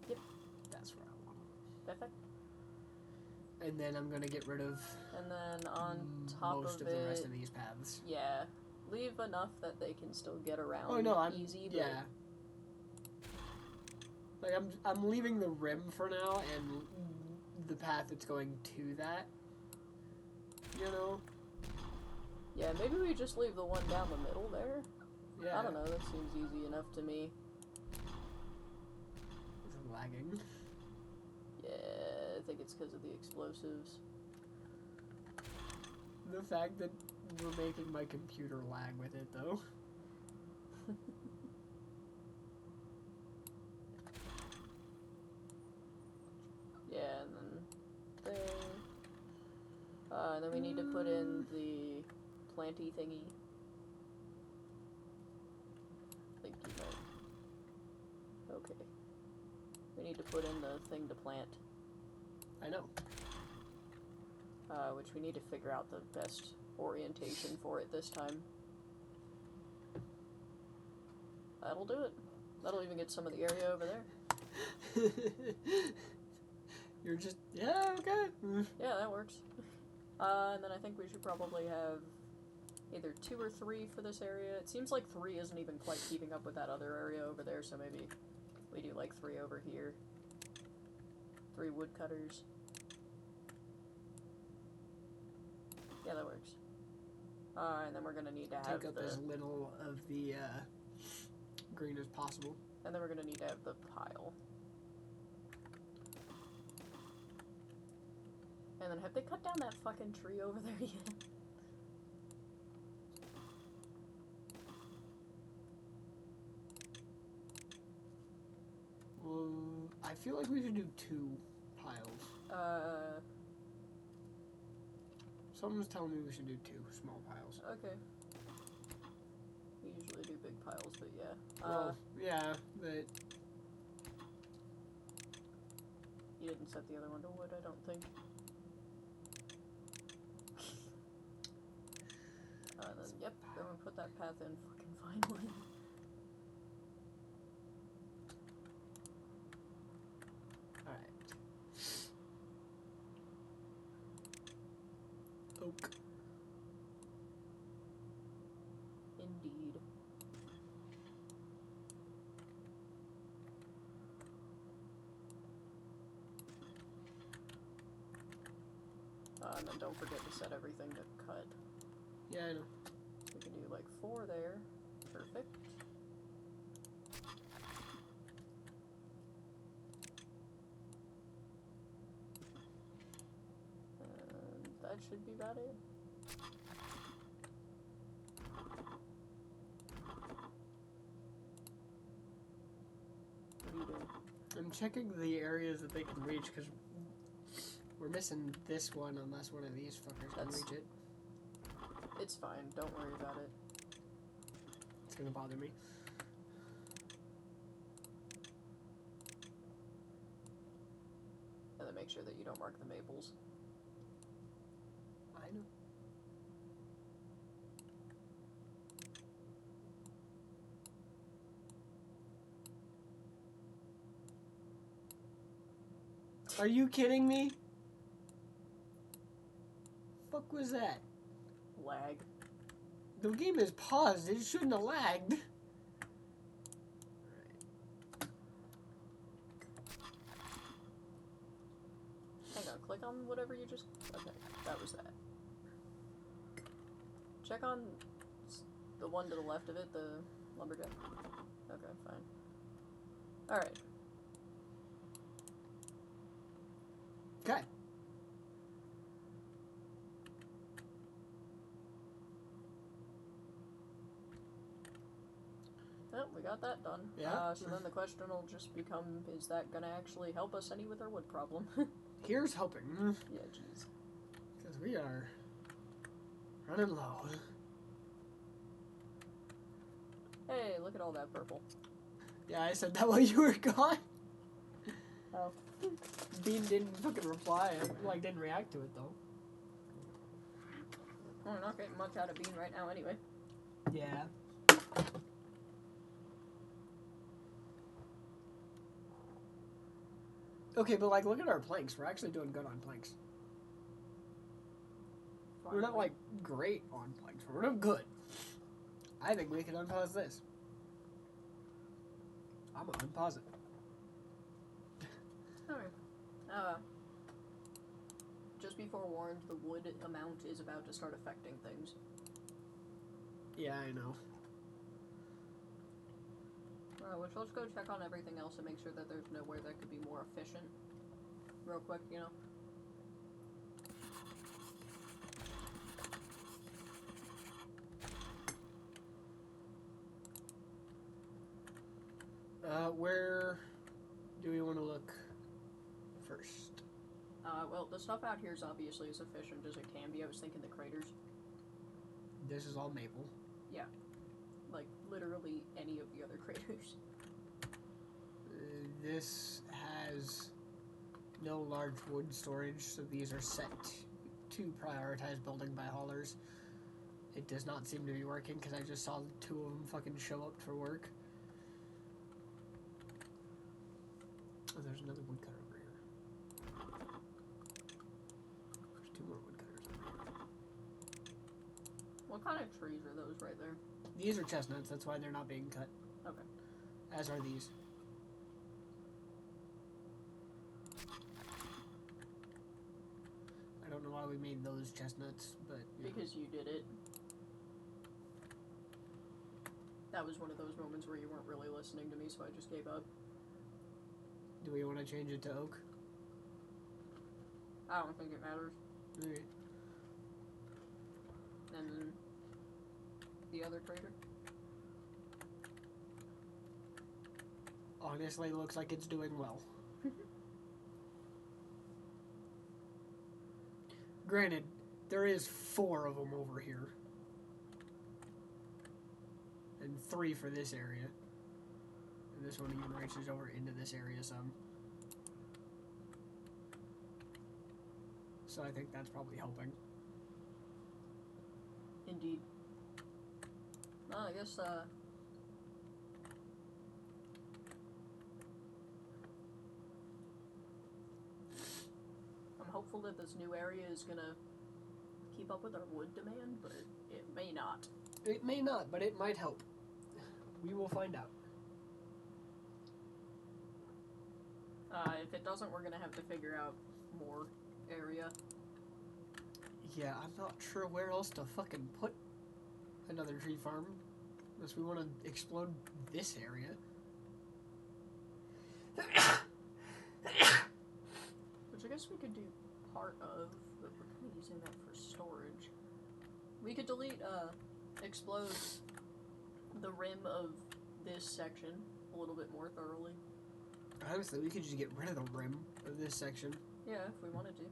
Yep. That's where I want it. Perfect. And then I'm gonna get rid of And then on top most of of it, the rest of these paths. yeah, leave enough that they can still get around. Oh no, I'm easy. But yeah. Like I'm leaving the rim for now and the path that's going to that. You know. yeah, maybe we just leave the one down the middle there. Yeah. I don't know. That seems easy enough to me. It's lagging. Yeah, I think it's because of the explosives. The fact that we're making my computer lag with it, though. Yeah, and then there. And then we need to put in the planty thingy. I think you might. Okay. We need to put in the thing to plant. I know. Which we need to figure out the best orientation for it this time. That'll do it. That'll even get some of the area over there. You're just, yeah, okay. Yeah, that works. And then I think we should probably have either 2 or 3 for this area. It seems like 3 isn't even quite keeping up with that other area over there, so maybe we do like 3 over here. 3 woodcutters. Yeah, that works. And then we're gonna need to have take up as little of the green as possible. And then we're gonna need to have the pile. And then have they cut down that fucking tree over there yet? I feel like we should do 2 piles. Someone's telling me we should do 2 small piles. Okay. We usually do big piles, but yeah. Well, yeah, but... You didn't set the other one to wood, I don't think. Then, yep, then we'll put that path in fucking finally. Alright. Oak. Indeed. And then don't forget to set everything to cut. Yeah, I know. We can do like 4 there. Perfect. And that should be about it. What are you doing? I'm checking the areas that they can reach, because we're missing this one unless one of these fuckers can reach it. It's fine. Don't worry about it. It's gonna bother me. And then make sure that you don't mark the maples. I know. Are you kidding me? Fuck was that? Lag. The game is paused. It shouldn't have lagged. Hang on, click on whatever you just... Okay, that was that. Check on the one to the left of it, the lumberjack. Okay, fine. Alright. Okay. Well, we got that done. Yeah. So then the question will just become, is that gonna actually help us any with our wood problem? Here's hoping. Yeah, jeez. Because we are running low. Hey, look at all that purple. Yeah, I said that while you were gone. Oh. Bean didn't fucking reply. Like, didn't react to it, though. Well, we're not getting much out of Bean right now anyway. Yeah. Okay, but, like, look at our planks. We're actually doing good on planks. Finally. We're not, like, great on planks, but we're doing good. I think we can unpause this. I'm gonna unpause it. Alright. Just be forewarned, the wood amount is about to start affecting things. Yeah, I know. Which let's go check on everything else and make sure that there's nowhere that could be more efficient. Real quick, you know. Where do we want to look first? Well, the stuff out here is obviously as efficient as it can be. I was thinking the craters. This is all maple. Yeah. Like, literally any of the other craters. This has no large wood storage, so these are set to prioritize building by haulers. It does not seem to be working because I just saw 2 of them fucking show up for work. Oh, there's another woodcutter over here. There's 2 more woodcutters over here. What kind of trees are those right there? These are chestnuts, that's why they're not being cut. Okay. As are these. need those chestnuts, but... Because you did it. That was one of those moments where you weren't really listening to me, so I just gave up. Do we want to change it to oak? I don't think it matters. Okay. And then the other trader. Honestly, looks like it's doing well. Granted, there is 4 of them over here. And 3 for this area. And this one even reaches over into this area some. So I think that's probably helping. Indeed. Well, I guess, I'm hopeful that this new area is gonna keep up with our wood demand, but it may not. It may not, but it might help. We will find out. If it doesn't, we're gonna have to figure out more area. Yeah, I'm not sure where else to fucking put another tree farm. Unless we want to explode this area. Which I guess we could do part of, but we're kind of using that for storage. We could delete, explode the rim of this section a little bit more thoroughly. Honestly, we could just get rid of the rim of this section. Yeah, if we wanted to.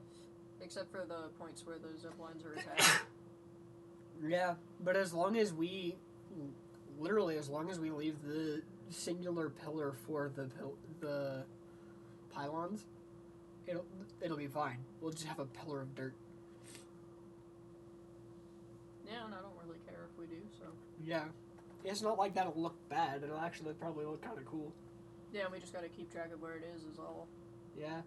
Except for the points where the zip lines are attached. Yeah, but as long as we, literally, as long as we leave the singular pillar for the pylons, it'll be fine. We'll just have a pillar of dirt. Yeah, and I don't really care if we do, so. Yeah. It's not like that'll look bad. It'll actually probably look kind of cool. Yeah, we just gotta keep track of where it is all. Yeah.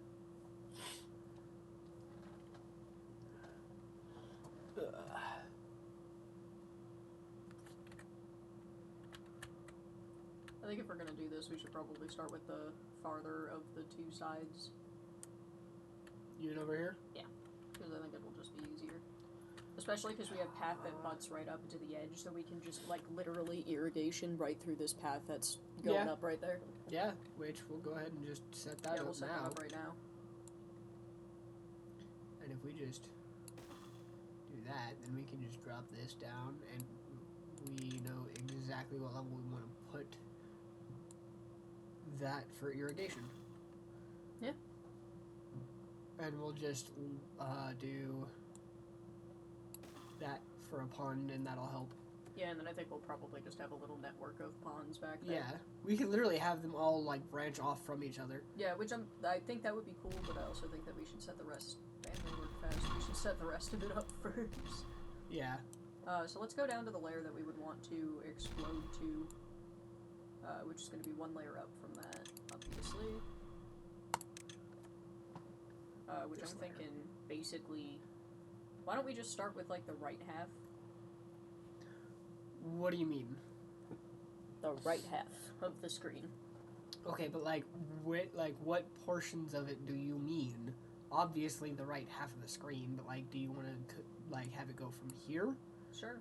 I think if we're gonna do this, we should probably start with the farther of the 2 sides. You mean over here? Yeah, because I think it'll just be easier. Especially because we have path that butts right up into the edge, so we can just, like, literally irrigation right through this path that's going up right there. Yeah, which we'll go ahead and just set that up we'll set now. that up right now. And if we just do that, then we can just drop this down, and we know exactly what level we want to put that for irrigation. Yeah. And we'll just do that for a pond, and that'll help. Yeah, and then I think we'll probably just have a little network of ponds back there. Yeah, we could literally have them all, like, branch off from each other. Yeah, which I think that would be cool, but I also think that we should set the rest, we should set the rest of it up first. Yeah. So let's go down to the layer that we would want to explode to, which is going to be 1 layer up from that, obviously. Which I'm thinking, basically, why don't we just start with, like, the right half? What do you mean? The right half of the screen. Okay, but, like, what portions of it do you mean? Obviously the right half of the screen, but, like, do you want to, like, have it go from here? Sure.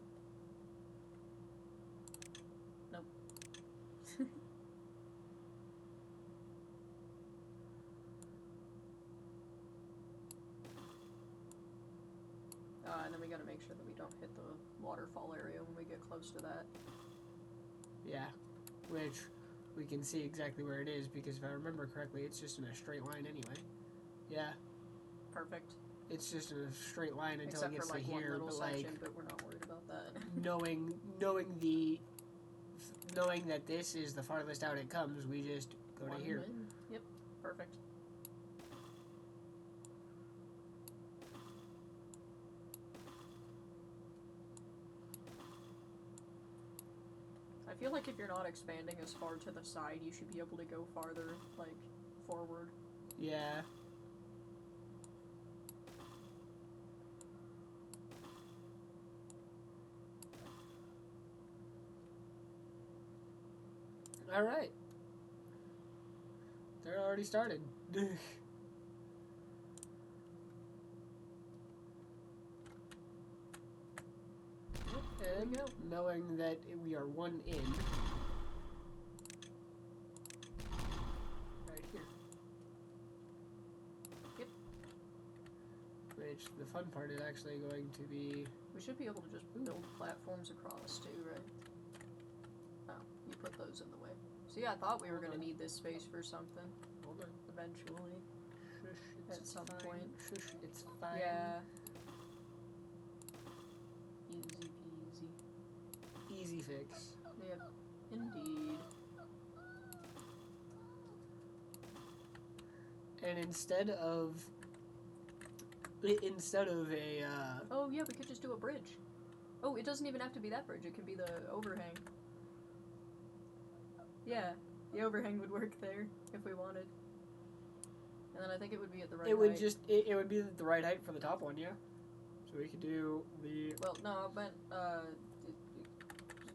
Nope. And then we gotta make sure that we don't hit the waterfall area when we get close to that. Yeah, which we can see exactly where it is, because if I remember correctly, it's just in a straight line anyway. Yeah. Perfect. It's just in a straight line until Except it gets for, like, to here, one little but section, like but we're not worried about that. knowing that this is the farthest out it comes, we just go to here. Yep. Perfect. I feel like if you're not expanding as far to the side, you should be able to go farther, like, forward. Yeah. Alright. They're already started. time, go. knowing that we are one in. Right here. Yep. Which, the fun part is actually going to be... We should be able to just build platforms across too, right? Oh, you put those in the way. See, I thought we were going to need this space for something. Hold on. Eventually. Shush, At some fine. point. Shush, it's fine. Yeah. Easy peasy. Easy fix. Yep. Indeed. And instead of a Oh yeah, we could just do a bridge. Oh, it doesn't even have to be that bridge. It could be the overhang. Yeah, the overhang would work there if we wanted. And then I think it would be at the right height. It would be the right height for the top one, yeah. So we could do the... Well, no, I meant,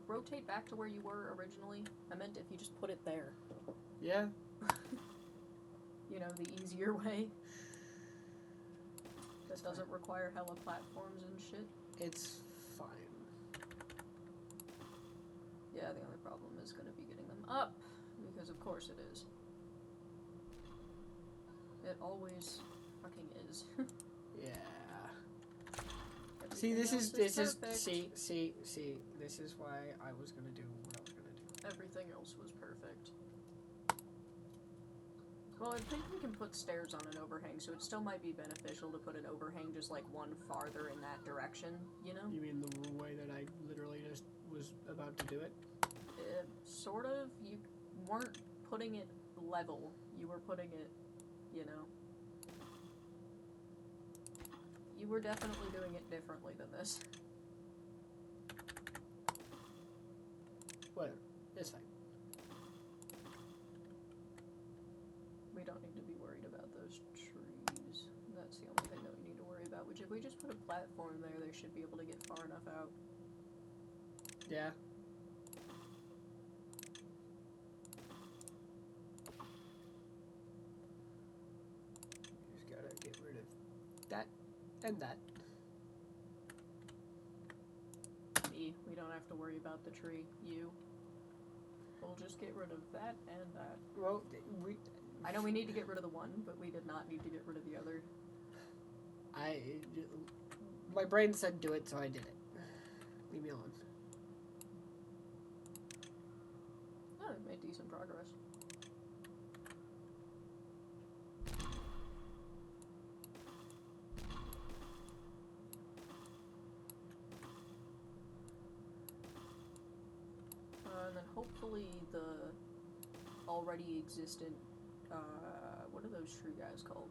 rotate back to where you were originally. I meant if you just put it there. Yeah. You know, the easier way. That doesn't require hella platforms and shit. It's fine. Yeah, the only problem is going to be getting them up. Because of course it is. It always fucking is. Yeah. Everything See, this else is perfect. see, this is why I was gonna do what I was gonna do. Everything else was perfect. Well, I think we can put stairs on an overhang, so it still might be beneficial to put an overhang just like one farther in that direction, you know? You mean the way that I literally just was about to do it? Sort of. You weren't putting it level. You were putting it, you know. You were definitely doing it differently than this. Whatever. It's fine. We don't need to be worried about those trees. That's the only thing that we need to worry about. Which, if we just put a platform there, they should be able to get far enough out. Yeah. Just gotta get rid of that and that. Me, we don't have to worry about the tree. You. We'll just get rid of that and that. Well, I know we need to get rid of the one, but we did not need to get rid of the other. My brain said do it, so I did it. Leave me alone. Oh, it made decent progress. And then hopefully the already existent, what are those tree guys called?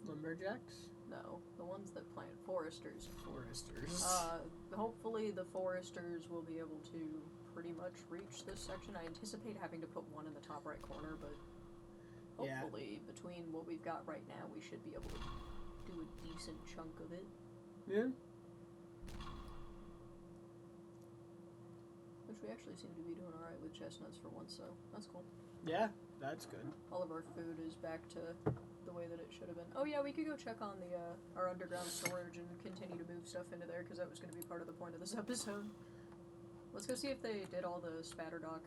Lumberjacks? No, the ones that plant foresters. Foresters. Hopefully the foresters will be able to pretty much reach this section. I anticipate having to put one in the top right corner, but hopefully between what we've got right now, we should be able to do a decent chunk of it. Yeah. Which we actually seem to be doing alright with chestnuts for once, so that's cool. Yeah, that's good. All of our food is back to the way that it should have been. Oh yeah, we could go check on the our underground storage and continue to move stuff into there, because that was going to be part of the point of this episode. Let's go see if they did all the spatter dock.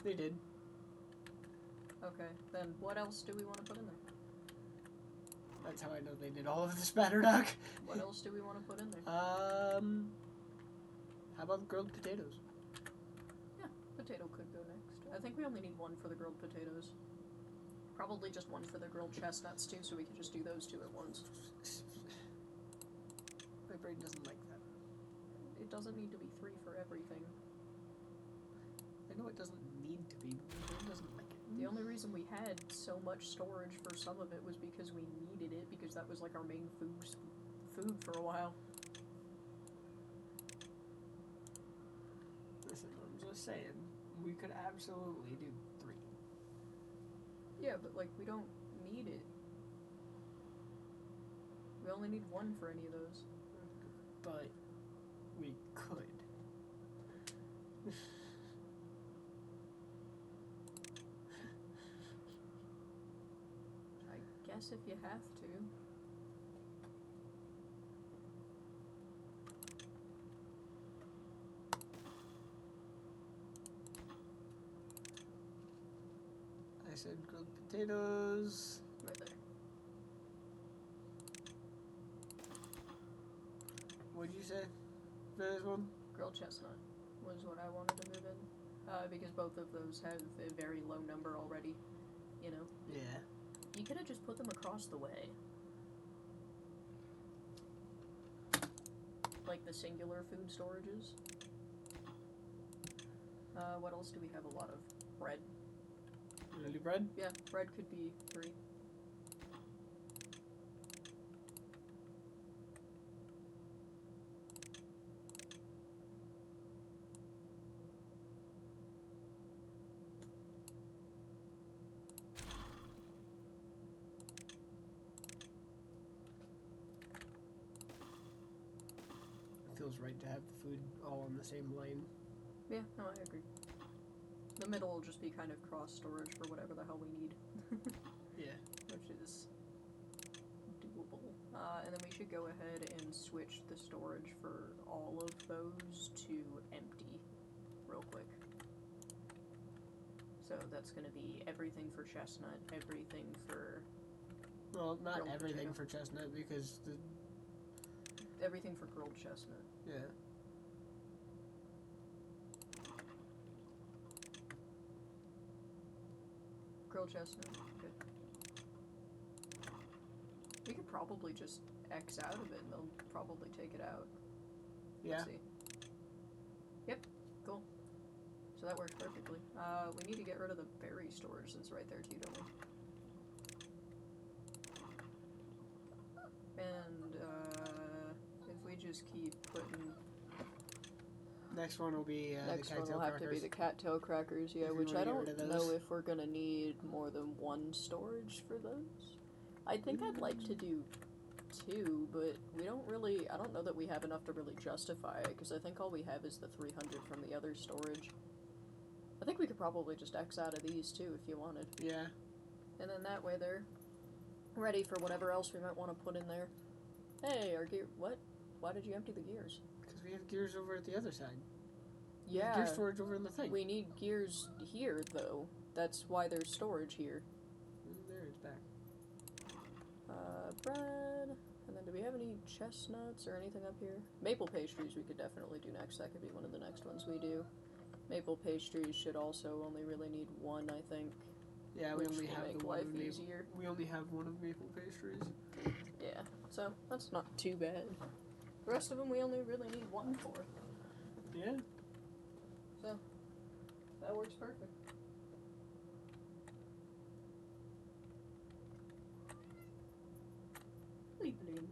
They did. Okay, then what else do we want to put in there? That's how I know they did all of the spatter duck. What else do we want to put in there? How about grilled potatoes? Yeah, potato could go next. I think we only need one for the grilled potatoes. Probably just one for the grilled chestnuts too, so we can just do those two at once. My brain doesn't like that. It doesn't need to be 3 for everything. I know it doesn't need to be, but my brain doesn't like it. The only reason we had so much storage for some of it was because we needed it, because that was like our main food for a while. Listen, I'm just saying, we could absolutely do 3. Yeah, but like we don't need it. We only need 1 for any of those. But we could. I guess if you have to. said grilled potatoes. Right there. What'd you say for this one? Grilled chestnut was what I wanted to move in. Because both of those have a very low number already, you know? Yeah. You could have just put them across the way. Like the singular food storages. What else do we have a lot of? Bread. Really bread? Yeah, bread could be 3. It feels right to have the food all on the same lane. Yeah, no, I agree. The middle will just be kind of cross storage for whatever the hell we need. Yeah. Which is doable. And then we should go ahead and switch the storage for all of those to empty real quick. So that's going to be everything for chestnut, everything for... Well, not grilled everything potato. for chestnut because the... Everything for grilled chestnut. Yeah. Grilled chestnut, good. We could probably just X out of it and they'll probably take it out. Yeah. Let's see. Yep, cool. So that works perfectly. We need to get rid of the berry storage that's right there too, don't we? And, if we just keep putting... Next one will be Next the one cattail will have to be crackers. the cattail crackers, yeah, If we which wanna I get don't rid of know those. if we're gonna need more than 1 storage for those. I think I'd like to do 2, but we don't really, I don't know that we have enough to really justify it, because I think all we have is the 300 from the other storage. I think we could probably just X out of these too if you wanted. Yeah. And then that way they're ready for whatever else we might want to put in there. Hey, our gear, what? Why did you empty the gears? Because we have gears over at the other side. Yeah. Gear storage over in the thing. We need gears here, though. That's why there's storage here. There, it's back. Bread. And then do we have any chestnuts or anything up here? Maple pastries we could definitely do next. That could be one of the next ones we do. Maple pastries should also only really need 1, I think. Yeah, we which only will have make the one life of maple. easier. We only have one of maple pastries. Yeah, so that's not too bad. The rest of them we only really need 1 for. Yeah. So, that works perfect. Bleep bloom.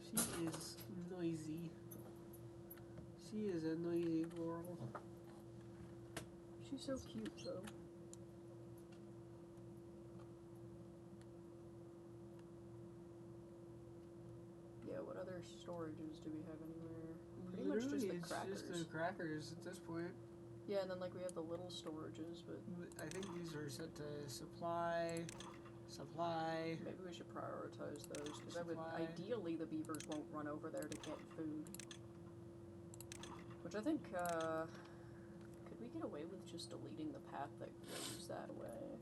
She is noisy. She is a noisy girl. She's so cute, though. Yeah, what other storages do we have anywhere? Pretty much just the it's crackers. just the crackers at this point. Yeah, and then like we have the little storages, but I think these are set to supply. maybe we should prioritize those, because Supply. ideally the beavers won't run over there to get food. Which I think, could we get away with just deleting the path that goes that way?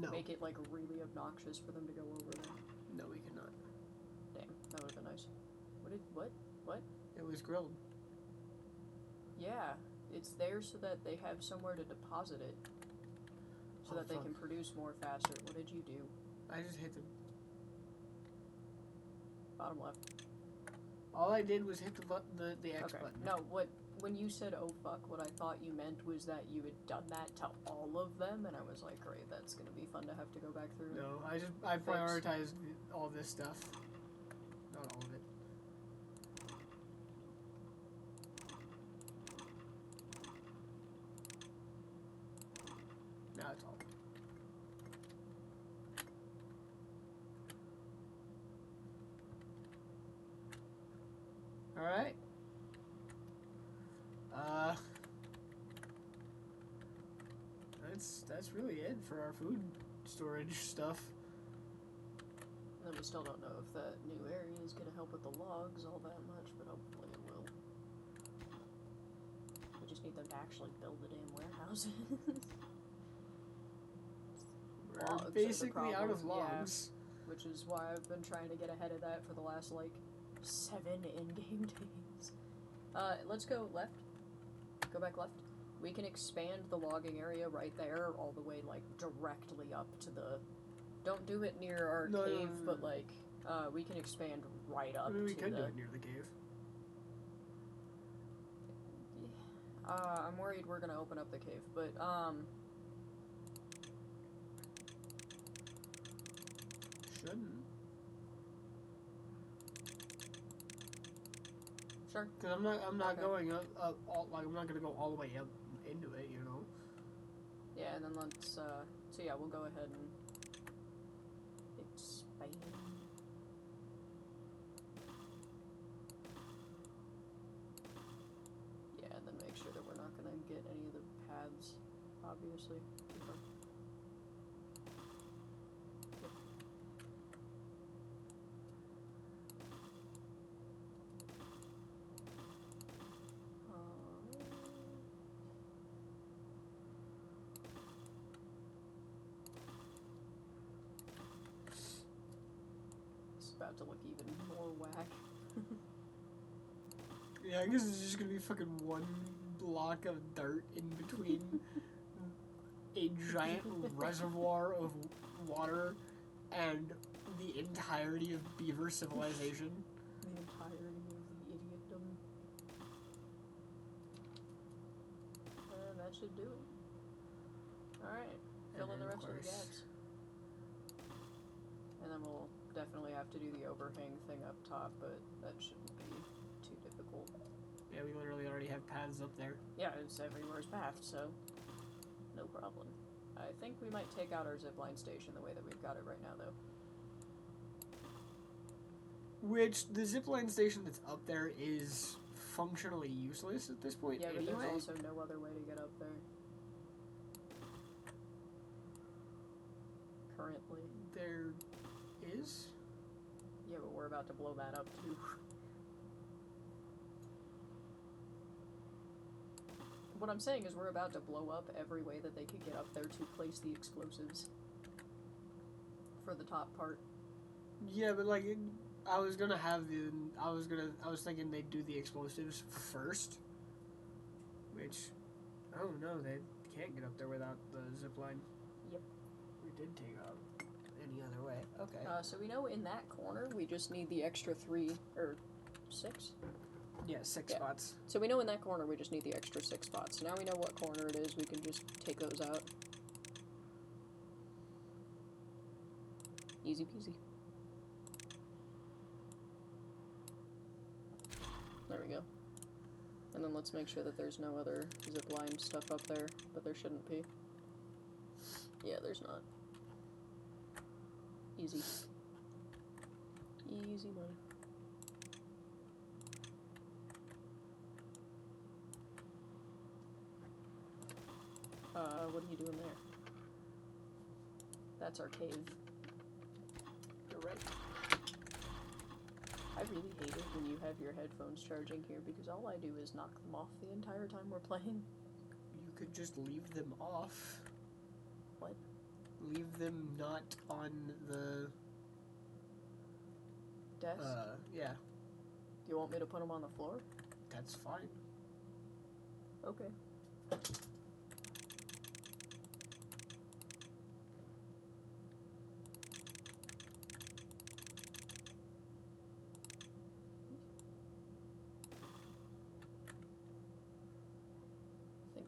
No. Make it like really obnoxious for them to go over there. No, we cannot. Damn, that would have been nice. What? It was grilled. Yeah, it's there so that they have somewhere to deposit it. So Oh, that they fuck. can produce more faster. What did you do? I just hit the. Bottom left. All I did was hit the X Okay. button. No, when you said oh fuck, what I thought you meant was that you had done that to all of them, and I was like, great, that's gonna be fun to have to go back through. No, I prioritized all this stuff. Not all of it. Now it's all. All right. That's really it for our food storage stuff. And then we still don't know if that new area is gonna help with the logs all that much, but hopefully it will. We just need them to actually build the damn warehouses. We're basically out of logs. Yeah, which is why I've been trying to get ahead of that for the last, like, 7 in-game days. Let's go left. Go back left. We can expand the logging area right there all the way, like, directly up to the... Don't do it near our cave, but, like, we can expand right up to the... We could do it near the cave. I'm worried we're gonna open up the cave, but, Shouldn't. Sure. Because I'm not going up all, like, I'm not gonna go all the way up into it, you know? Yeah, and then let's, so yeah, we'll go ahead and expand. Yeah, and then make sure that we're not gonna get any of the paths, obviously. Too far. Yep. It's about to look even more whack. Yeah, I guess it's just gonna be fucking one block of dirt in between a giant reservoir of water and the entirety of beaver civilization. The entirety of the idiotdom. And that should do it. Alright, fill in the rest of the gaps. And then we'll definitely have to do the overhang thing up top, but that shouldn't be too difficult. Yeah, we literally already have paths up there. Yeah, it's everywhere's path, so no problem. I think we might take out our zipline station the way that we've got it right now, though. Which, the zipline station that's up there is functionally useless at this point anyway. Yeah, but there's also no other way to get up there. Currently. There is? Yeah, but we're about to blow that up, too. What I'm saying is we're about to blow up every way that they could get up there to place the explosives. For the top part. Yeah, but like, I was thinking they'd do the explosives first. Which, I don't know, they can't get up there without the zip line. Yep. We did take out any other way. Okay. So we know in that corner we just need the extra 3, or 6? Yeah, 6 spots. So we know in that corner we just need the extra 6 spots. So now we know what corner it is, we can just take those out. Easy peasy. There we go. And then let's make sure that there's no other zipline stuff up there, but there shouldn't be. Yeah, there's not. Easy. Easy money. What are you doing there? That's our cave. You're right. I really hate it when you have your headphones charging here because all I do is knock them off the entire time we're playing. You could just leave them off. What? Leave them not on the... Desk? Yeah. You want me to put them on the floor? That's fine. Okay.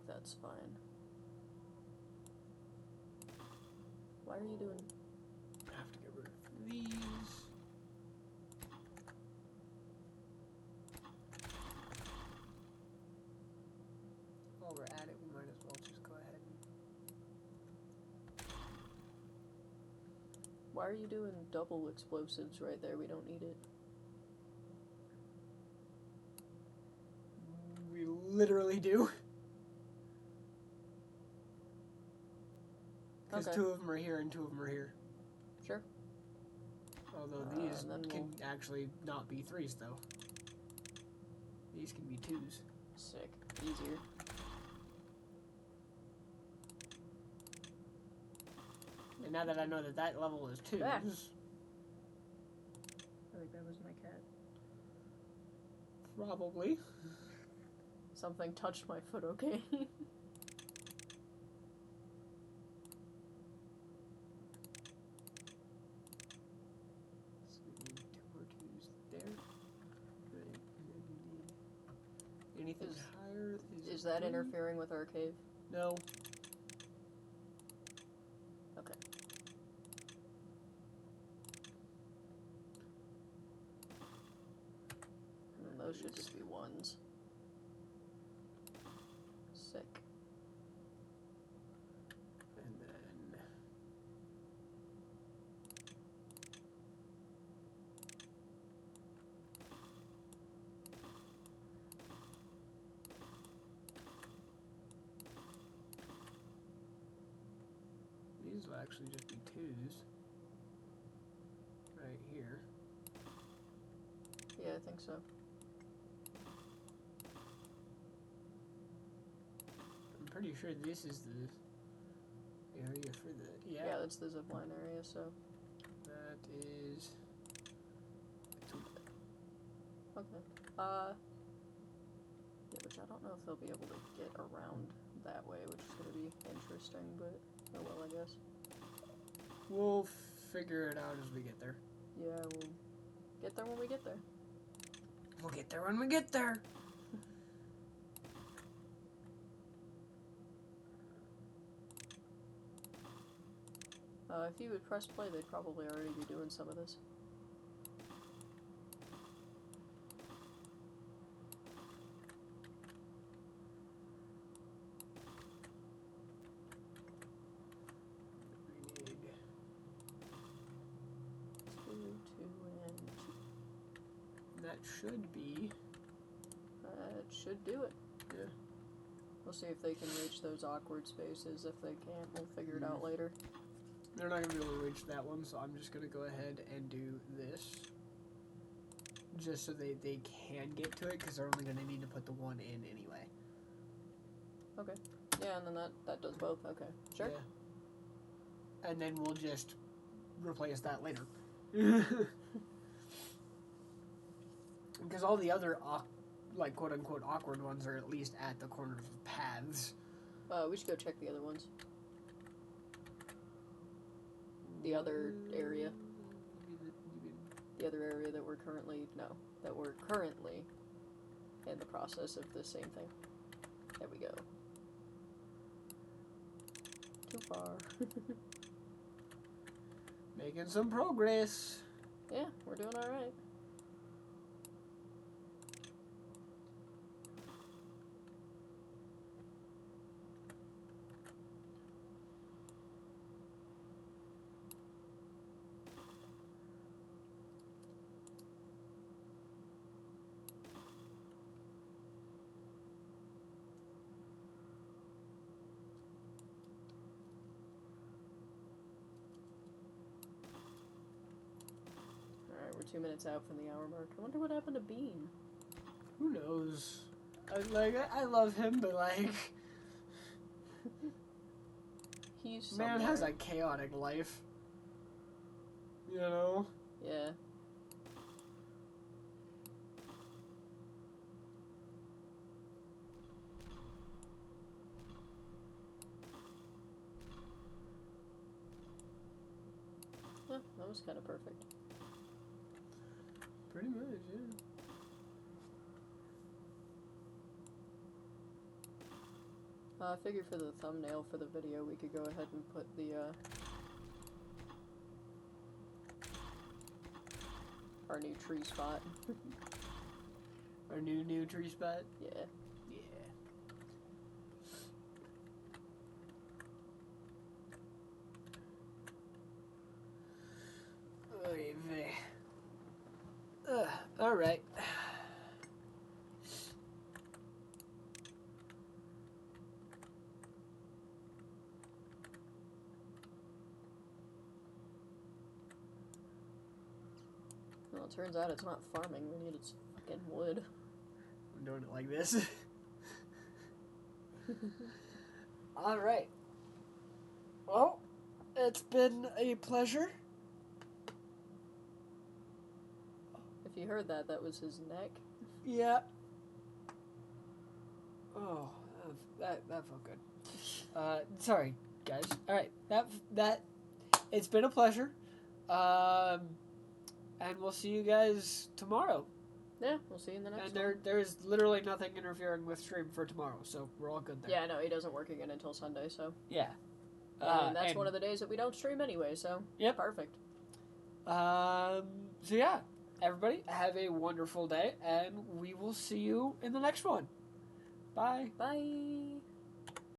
That's fine. Why are you doing? I have to get rid of these. While we're at it, we might as well just go ahead and... Why are you doing double explosives right there? We don't need it. We literally do. Because 2 of them are here and 2 of them are here. Sure. Although these can actually not be 3s, though. These can be 2s. Sick. Easier. And now that I know that that level is 2s. Ah. I think that was my cat. Probably. Something touched my foot, okay? So we need 2 more 2s there. Right. And then we need anything higher. Is that interfering with our cave? No. Okay. And those should just be 1s. Sick. And then these will actually just be 2s. Right here. Yeah, I think so. I'm pretty sure this is the area for the... Yeah, that's the zipline area, so... That is... Okay. Yeah, which I don't know if they'll be able to get around that way, which is going to be interesting, but oh well, I guess. We'll figure it out as we get there. Yeah, we'll get there when we get there. We'll get there when we get there. If you would press play, they'd probably already be doing some of this. We need 2, 2, and 2. that should be... That should do it. Yeah. We'll see if they can reach those awkward spaces. If they can't, we'll figure it out later. They're not going to be able to reach that one, so I'm just going to go ahead and do this. Just so they can get to it, because they're only going to need to put the 1 in anyway. Okay. Yeah, and then that does both. Okay. Sure. Yeah. And then we'll just replace that later. Because all the other, like, quote-unquote awkward ones are at least at the corners of paths. We should go check the other ones. The other area. The other area that we're currently in the process of the same thing. There we go. Too far. Making some progress. Yeah, we're doing alright. We're 2 minutes out from the hour mark. I wonder what happened to Bean. Who knows? I love him, but like... He's somewhere. Man has a chaotic life. You know? Yeah. Yeah, that was kind of perfect. Pretty much, yeah. I figured for the thumbnail for the video, we could go ahead and put the, our new tree spot. Our new tree spot? Yeah. Yeah. Oy vey. Alright. Well, it turns out it's not farming. We needed some fucking wood. I'm doing it like this. Alright. Well, it's been a pleasure. If you heard that, that was his neck. Yeah. Oh, that felt good. Sorry, guys. All right, that it's been a pleasure. And we'll see you guys tomorrow. Yeah, we'll see you in the next one. And there's literally nothing interfering with stream for tomorrow, so we're all good there. Yeah, no, he doesn't work again until Sunday, so. Yeah. And that's one of the days that we don't stream anyway, so. Yep. Perfect. So yeah, everybody have a wonderful day, and we will see you in the next one. Bye. Bye.